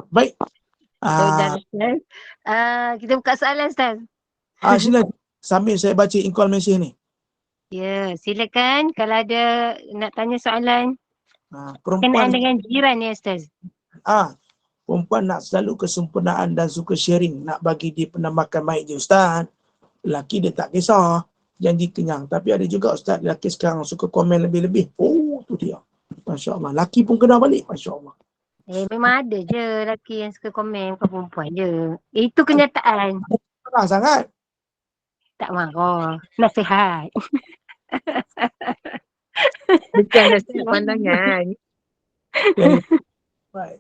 Baik. Ustaz. Kita buka soalan Ustaz. Sila sambil saya baca in-call message ni. Ya, silakan kalau ada nak tanya soalan berkenaan Perempuan dengan jiran ya Ustaz. perempuan nak selalu kesempurnaan dan suka sharing, nak bagi dia penambahan baik je Ustaz. Lelaki dia tak kisah, janji kenyang. Tapi ada juga Ustaz, lelaki sekarang suka komen lebih-lebih. Oh, tu dia. Masya Allah. Lelaki pun kena balik. Masya Allah. Memang ada je lelaki yang suka komen, bukan perempuan je. Itu kenyataan. Marah sangat. Tak marah. Nasihat. Bukan nasihat pandangan.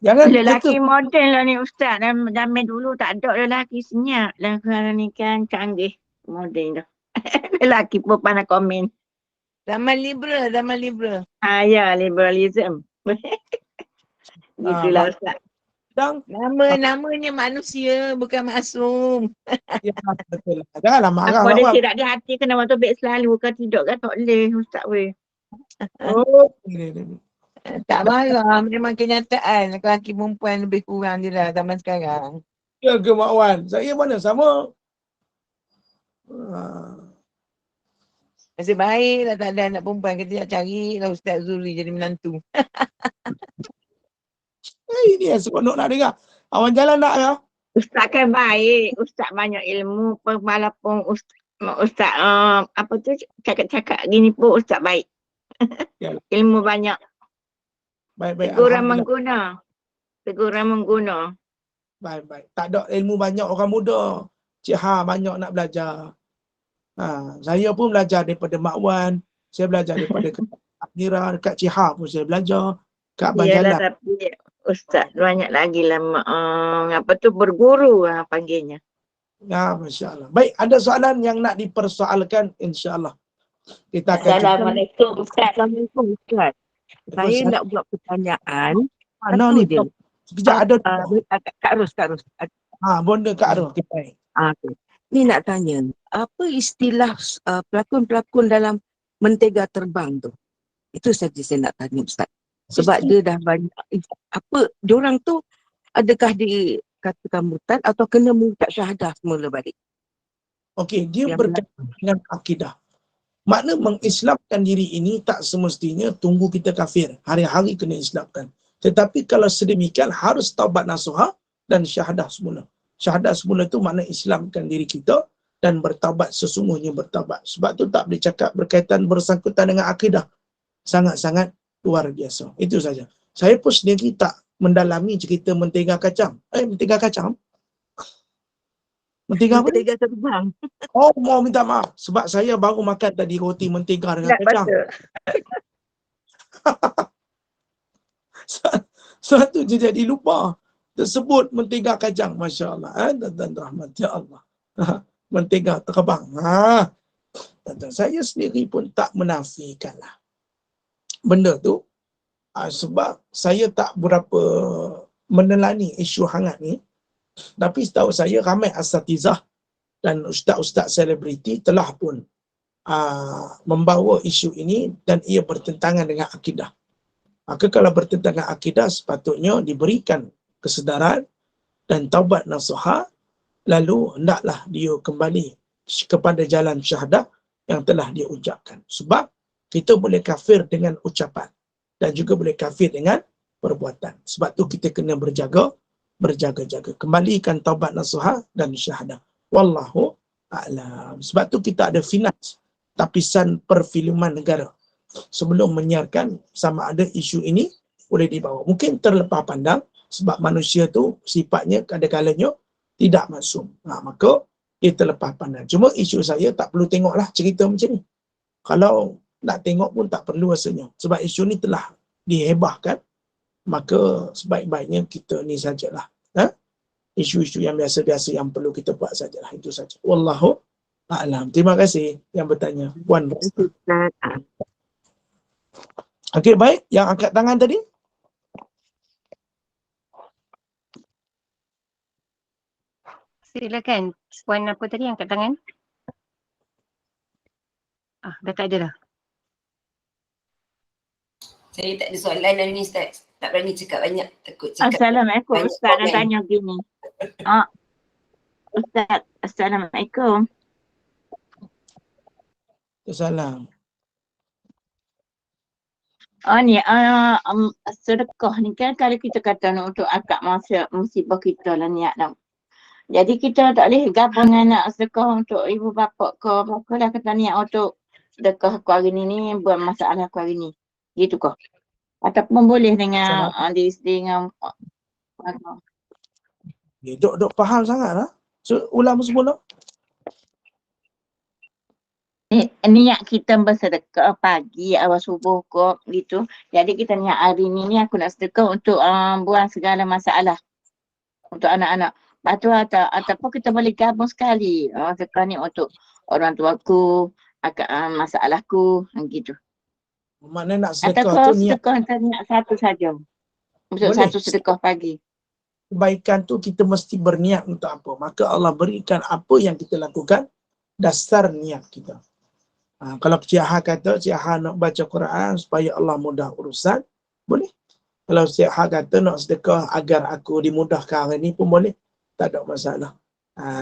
Jangan Lelaki moden lah ni Ustaz. Zaman dulu tak ada lelaki senyap. Dan sekarang ni kan canggih. Moden dah. Lelaki pun pandai komen. Zaman liberal. Ya, liberalism. Gitulah Ustaz. Namanya manusia, bukan maksum. Ya, betul. Janganlah marah. Aku ada awak. tidak di hati kena waktu baik selalu. Kan tidak kan tak boleh Ustaz weh. Oh, Tak marah, memang kenyataan. Lelaki perempuan lebih kurang je lah zaman sekarang. ya ke Mak Wan? Saya mana sama. Nasib baik lah tak ada anak perempuan. Kita nak cari lah Ustaz Zuri jadi menantu. Ini yang seronok nak dengar. Awak jalan tak ya? Ustaz kan baik. Ustaz banyak ilmu. Walaupun Ustaz apa tu cakap-cakap gini pun Ustaz baik. Ya. Ilmu banyak. Baik-baik. Kurang Alhamdulillah. mengguna. Teguran mengguna. Baik-baik. Tak ada ilmu banyak orang muda. Cik Ha banyak nak belajar. Saya pun belajar daripada Mak Wan. Saya belajar daripada Amira. Dekat Cik Ha pun saya belajar. Kat Abang Iyalah, Jalan. tapi Ustaz banyak lagi lah apa tu berguru panggilnya. Ya, Masya Allah. Baik, ada soalan yang nak dipersoalkan, insya-Allah. Kita akan cuba. Assalamualaikum Ustaz. Assalamualaikum Ustaz. Saya nak buat pertanyaan. Mana Satu ni? je. Sekejap ada. Kak Ros. Bonda Kak Arul. Okay, baik. Okay. Ni nak tanya, apa istilah pelakon-pelakon dalam Mentega Terbang tu? Itu saja saya nak tanya Ustaz. Sebab dia dah banyak, apa, diorang tu adakah dikatakan murtad atau kena mengucap syahadah semula balik? Okey, dia Yang berkaitan dengan akidah. Makna mengislamkan diri ini tak semestinya tunggu kita kafir. Hari-hari kena islamkan. Tetapi kalau sedemikian harus taubat nasuha dan syahadah semula. Syahadah semula tu makna islamkan diri kita dan bertaubat, sesungguhnya bertaubat. Sebab tu tak boleh cakap berkaitan bersangkutan dengan akidah. Sangat-sangat luar biasa. Itu saja. Saya pun sendiri tak mendalami cerita mentega kacang. Mentega kacang? Mentega apa? Mentega Terbang. Oh, mau minta maaf. Sebab saya baru makan tadi roti mentega dengan kacang. Satu je jadi lupa. Tersebut mentega kacang. Masya Allah. Dan rahmat. Ya Allah. Mentega terbang. Saya sendiri pun tak menafikan lah benda tu. Sebab saya tak berapa menelani isu hangat ni. Tapi setahu saya ramai asatizah dan ustaz-ustaz selebriti telah pun membawa isu ini dan ia bertentangan dengan akidah. Maka kalau bertentangan akidah sepatutnya diberikan kesedaran dan taubat nasuha, lalu hendaklah dia kembali kepada jalan syahadah yang telah dia ucapkan. Sebab kita boleh kafir dengan ucapan dan juga boleh kafir dengan perbuatan. Sebab tu kita kena berjaga-jaga. Kembalikan taubat nasuha dan syahadah. Wallahu a'lam. Sebab tu kita ada finans, tapisan perfilman negara. Sebelum menyiarkan sama ada isu ini boleh dibawa. Mungkin terlepas pandang sebab manusia tu sifatnya kadang-kadangnya tidak maksum. Maka dia terlepas pandang. Cuma isu saya tak perlu tengoklah cerita macam ni. Kalau nak tengok pun tak perlu rasanya. Sebab isu ni telah dihebahkan. Maka sebaik-baiknya kita ni sajalah. Isu-isu yang biasa-biasa yang perlu kita buat sajalah. Itu saja. Wallahu a'lam. Terima kasih yang bertanya. Puan. Okey, baik. Yang angkat tangan tadi? Silakan. Puan apa tadi angkat tangan? Dah tak ada dah. Saya tak ada soalan hari ni Ustaz. Tak berani cakap banyak. Takut cakap. Assalamualaikum. banyak Ustaz nak komen. tanya gini. Ustaz, Assalamualaikum. Salam. Ni sedekah ni kan kalau kita kata nak untuk akad masa musibah kita lah niat dah. Jadi kita tak boleh gabung dengan nak sedekah untuk ibu bapa ke apa lah kata niat untuk sedekah aku hari ni buat masalah aku hari ni. Gitu kah? Ataupun boleh dengan diri sendiri dengan Dok faham sangat lah. So, ulang semula. Niat kita bersedekah pagi awal subuh kok gitu. Jadi kita niat hari ni aku nak sedekah untuk buang segala masalah untuk anak-anak. Lepas tu ataupun kita boleh gabung sekali. Sedekah ni untuk orang tuaku, masalahku gitu. Maknanya nak sedekah Ataupun tu niat. sedekah niat satu saja. Untuk Boleh. satu sedekah pagi. Kebaikan tu kita mesti berniat untuk apa. Maka Allah berikan apa yang kita lakukan dasar niat kita. Kalau Cik Ha kata, Cik Ha nak baca Quran supaya Allah mudah urusan, boleh. Kalau Cik Ha kata nak sedekah agar aku dimudahkan hari ni pun boleh. Tak ada masalah.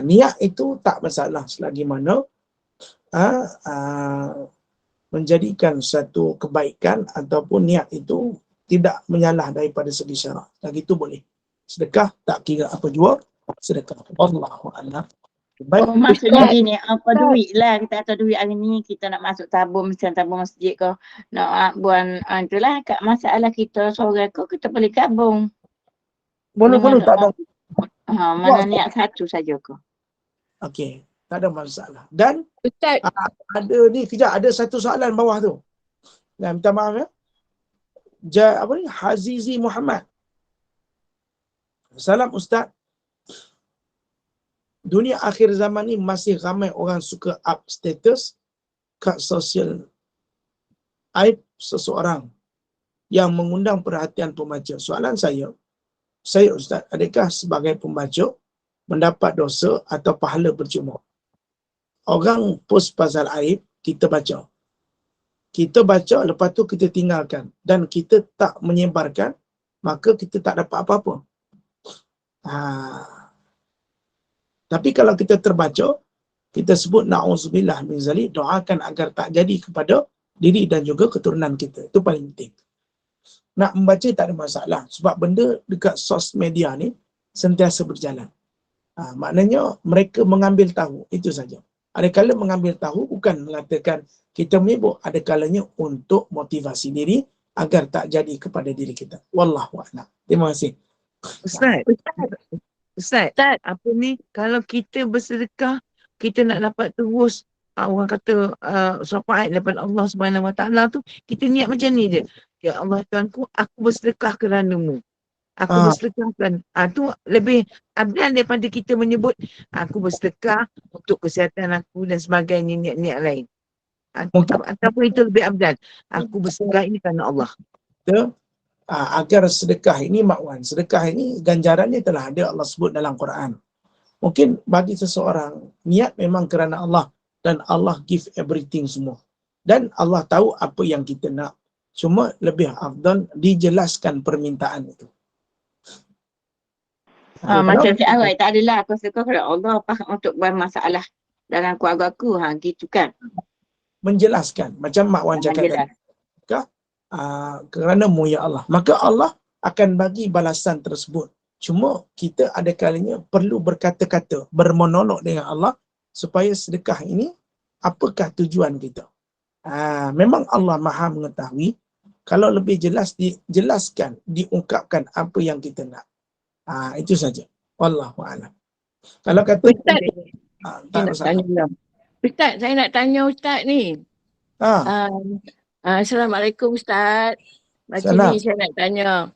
Niat itu tak masalah selagi mana menjadikan satu kebaikan ataupun niat itu tidak menyalah daripada segi syarak. Lagi itu boleh. Sedekah tak kira apa jua, sedekah. Allahu a'lam. Baik. Maksudnya gini, apa duit lah kita atau duit hari ni kita nak masuk tabung macam tabung masjid ke nak buat itulah kat masalah kita seorang ke kita boleh gabung. Boleh tak ada. Mana niat satu saja ke? Okey, tak ada masalah. Dan Ustaz, ada ni, kejap, ada satu soalan bawah tu. Dan minta maaf ya. Hazizi Muhammad. Salam Ustaz. Dunia akhir zaman ni masih ramai orang suka up status kat sosial aib seseorang yang mengundang perhatian pembaca. Soalan saya Ustaz, adakah sebagai pembaca mendapat dosa atau pahala percuma? Orang post pasal aib, kita baca. Kita baca, lepas tu kita tinggalkan. Dan kita tak menyebarkan, maka kita tak dapat apa-apa. Tapi kalau kita terbaca, kita sebut na'udzubillah min zalik, doakan agar tak jadi kepada diri dan juga keturunan kita. Itu paling penting. Nak membaca tak ada masalah. Sebab benda dekat sos media ni sentiasa berjalan. Maknanya mereka mengambil tahu. Itu saja. Ada kala mengambil tahu bukan mengatakan kita menyebut. Ada kalanya untuk motivasi diri agar tak jadi kepada diri kita. Wallahu'alam. Terima kasih. Ustaz, apa ni, kalau kita bersedekah, kita nak dapat terus, orang kata syafaat daripada Allah Subhanahu Wa Taala tu, kita niat macam ni je. Ya Allah Tuhanku, aku bersedekah kerana-Mu. Aku bersedekah kerana. Tu lebih abdan daripada kita menyebut aku bersedekah untuk kesihatan aku dan sebagainya, niat-niat lain. Ataupun itu lebih abdan. Aku bersedekah ini kerana Allah. Agar sedekah ini makwan. Sedekah ini ganjarannya telah ada Allah sebut dalam Quran. Mungkin bagi seseorang niat memang kerana Allah dan Allah give everything semua. Dan Allah tahu apa yang kita nak. Cuma lebih afdal dijelaskan permintaan itu. Macam si awal tak adalah aku suka kepada Allah untuk buat masalah dalam keluarga aku. Gitu kan. Menjelaskan. Macam Mak Wan cakap tadi. Kerana-Mu ya Allah. Maka Allah akan bagi balasan tersebut. Cuma kita ada kalanya perlu berkata-kata, bermonolog dengan Allah supaya sedekah ini apakah tujuan kita. Memang Allah Maha mengetahui. Kalau lebih jelas dijelaskan, diungkapkan apa yang kita nak. Itu saja. Wallahu'alam. Kalau kata Ustaz, tak masalah. Ustaz, saya nak tanya Ustaz ni. Assalamualaikum Ustaz. Macam ni saya nak tanya.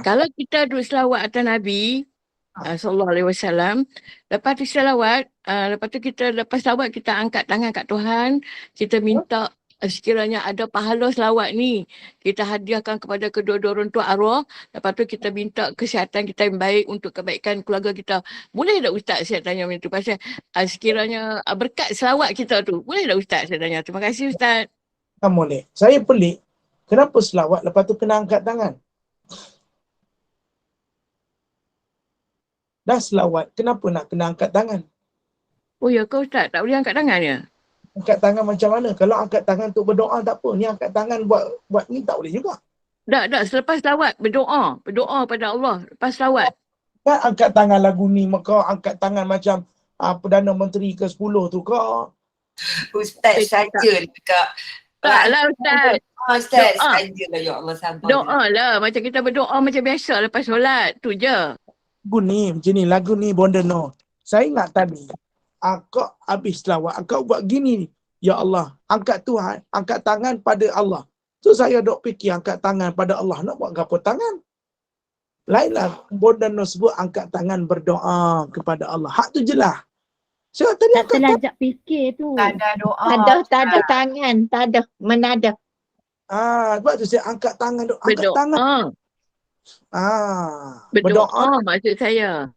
Kalau kita duduk selawat atas Nabi sallallahu alaihi wasallam, lepas tu selawat, lepas tu kita lepas selawat kita angkat tangan kat Tuhan, kita minta sekiranya ada pahala selawat ni kita hadiahkan kepada kedua-dua orang tua arwah, lepas tu kita minta kesihatan kita yang baik untuk kebaikan keluarga kita. Boleh tak Ustaz saya tanya macam tu? Pasal sekiranya berkat selawat kita tu, boleh tak Ustaz saya tanya? Terima kasih Ustaz. Boleh. Saya pelik. Kenapa selawat lepas tu kena angkat tangan? Dah selawat, kenapa nak kena angkat tangan? Oh ya kau Ustaz, tak boleh angkat tangan ya? Angkat tangan macam mana? Kalau angkat tangan untuk berdoa tak apa. Ni angkat tangan buat ni tak boleh juga. Tak, selepas selawat berdoa pada Allah lepas selawat. Kan angkat tangan lagu ni, maka angkat tangan macam Perdana Menteri ke-10 tu kau. Ustaz saja dekat. Taklah Ustaz. Ustaz sajalah ya Allah sabar. Doa lah macam kita berdoa macam biasa lepas solat tu je. Lagu ni Bonda No. Saya ingat tadi akak habis selawat, akak buat gini ni. Ya Allah, angkat Tuhan, angkat tangan pada Allah. So saya dok fikir angkat tangan pada Allah, nak buat apa tangan? Lainlah Bonda No sebut angkat tangan berdoa kepada Allah. Hak tu jelas. Saya tadi Tak terlajak fikir tu. Tak ada doa. Tak ada tangan, tak ada menada. Sebab tu saya angkat tangan, angkat tangan. Berdoa maksud saya.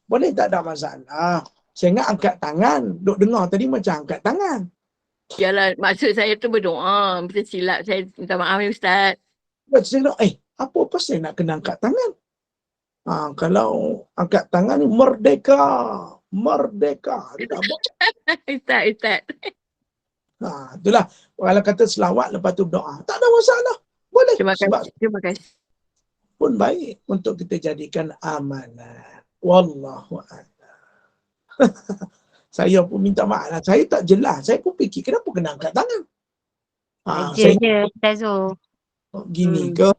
Boleh tak ada masalah. Saya ingat angkat tangan. Duk dengar tadi macam angkat tangan. Yalah, maksud saya tu berdoa. Mesti silap saya. Minta maaf ya Ustaz. Saya nak, apa pasal nak kena angkat tangan? Kalau angkat tangan ni merdeka. Merdeka. Ustaz. Itulah. Kalau kata selawat lepas tu doa. Tak ada masalah. Boleh. Terima kasih. Pun baik untuk kita jadikan amalan. Wallahu'alam. Saya pun minta maaf lah. Saya tak jelas. Saya pun fikir kenapa kena angkat tangan. Je, Ustaz Zul. Gini ke?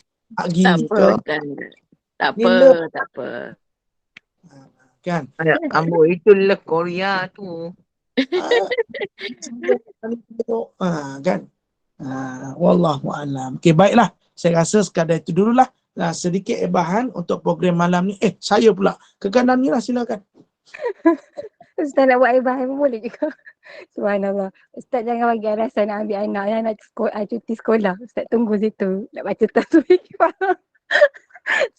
Gini ke? Tak Ni apa, love tak apa. kan. Amboi, itu love Korea tu. Kan. Wallahu a'lam. Okey, baiklah. Saya rasa sekadar itu dululah. Sedikit bahan untuk program malam ni. Saya pula. Ke kanan ni lah, silakan. Ustaz nak buat ibadah pun boleh juga. Subhanallah. Ustaz jangan bagi alasan nak ambil anak yang nak cuti sekolah. Ustaz tunggu situ. Nak baca tasbih.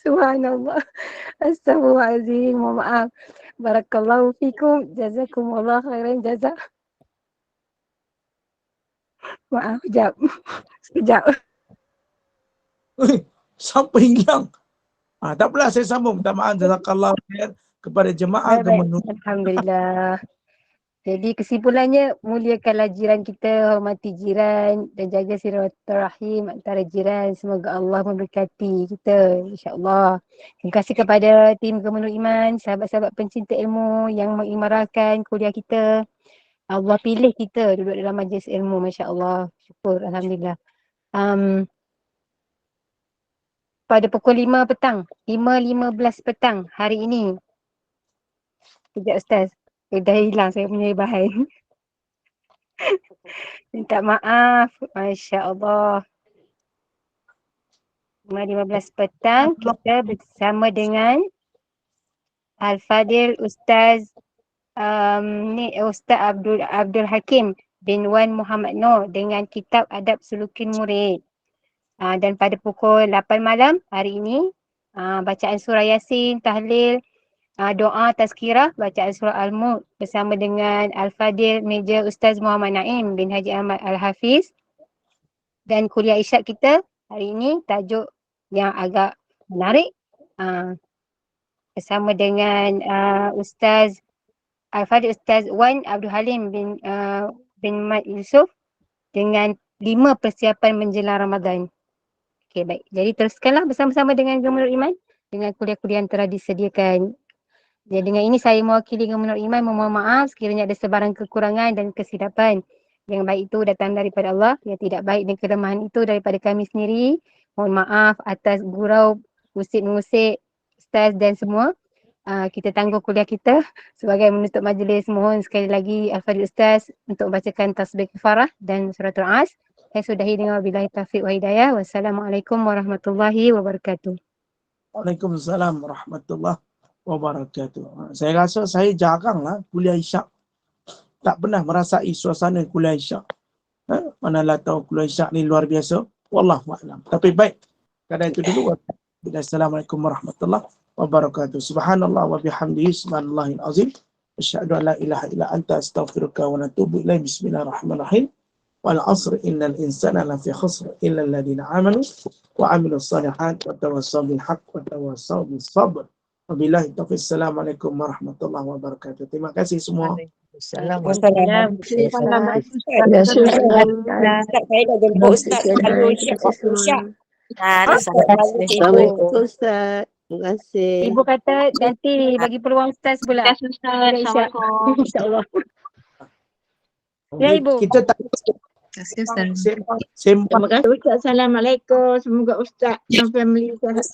Subhanallah. Astaghfirullahaladzim. Mohon maaf. Barakallahu fikum. Jazakumullah khairan jazak. Maaf, sekejap. Sekejap. Sampai hilang. Tak apalah, saya sambung. Minta maaf. Jazakallah khair kepada jemaah Gemenung. Alhamdulillah. Jadi kesimpulannya, muliakanlah jiran kita, hormati jiran dan jaga silaturahim antara jiran. Semoga Allah memberkati kita, insyaAllah. Terima kasih kepada tim Gemenung Iman, sahabat-sahabat pencinta ilmu yang mengimarahkan kuliah kita. Allah pilih kita duduk dalam majlis ilmu, masya-Allah. Syukur, alhamdulillah. Pada pukul 5 petang, 5.15 petang hari ini. Sekejap Ustaz, dah hilang saya punya bahan. Minta maaf, masya-Allah. 5.15 petang kita bersama dengan Al-Fadil Ustaz Ustaz Abdul Hakim bin Wan Muhammad Noor dengan kitab Adab Sulukin Murid. Dan pada pukul 8 malam hari ini, bacaan surah Yasin, tahlil, doa tazkirah, bacaan surah Al-Mulk bersama dengan Al-Fadil Meja Ustaz Muhammad Naim bin Haji Ahmad Al-Hafiz. Dan kuliah isyak kita hari ini tajuk yang agak menarik bersama dengan Ustaz Al-Fadil Ustaz Wan Abdul Halim bin Mat Yusof dengan 5 persiapan menjelang Ramadan. Okey, baik. Jadi teruskanlah bersama-sama dengan Gemenung Iman dengan kuliah-kuliah yang telah disediakan. Jadi dengan ini saya mewakili Gemenung Iman memohon maaf sekiranya ada sebarang kekurangan dan kesilapan. Yang baik itu datang daripada Allah, yang tidak baik dan kelemahan itu daripada kami sendiri. Mohon maaf atas gurau, musik-musik, ustaz dan semua. Kita tangguh kuliah kita sebagai menutup majlis. Mohon sekali lagi Al-Fadil Ustaz untuk membacakan tasbih kifarah dan suratul As. Saya sudahi dengan wabillahi taufiq wa hidayah. Wassalamualaikum warahmatullahi wabarakatuh. Waalaikumsalam warahmatullahi wabarakatuh. Saya rasa saya jaranglah kuliah isyak. Tak pernah merasai suasana kuliah isyak. Manalah tahu kuliah isyak ni luar biasa. Wallahualam. Tapi baik. Kadang itu dulu. Assalamualaikum warahmatullahi wabarakatuh. Subhanallah wa bihamdihi subhanallahil azim. Asyhadu an la ilaha illa anta astaghfiruka wa natubu ilaih. Bismillahirrahmanirrahim. Wal 'asri innal insana lafi khusr illa alladziina aamanu wa 'amilus shalihaati wa tawassaw bil haqqi wa tawassaw bis sabr. Wabillahi taufiq. Assalamualaikum warahmatullahi wabarakatuh. Terima kasih semua. Wassalamualaikum. Saya dah jemput Ustaz lalu siap waktu isyak. Assalamualaikum Ustaz. Terima kasih. Ibu kata nanti bagi peluang Ustaz pula. Assalamualaikum. InsyaAllah. Ya Ibu. Kita tak Terima kasih Ustaz. Assalamualaikum. Semoga Ustaz dan family sehat.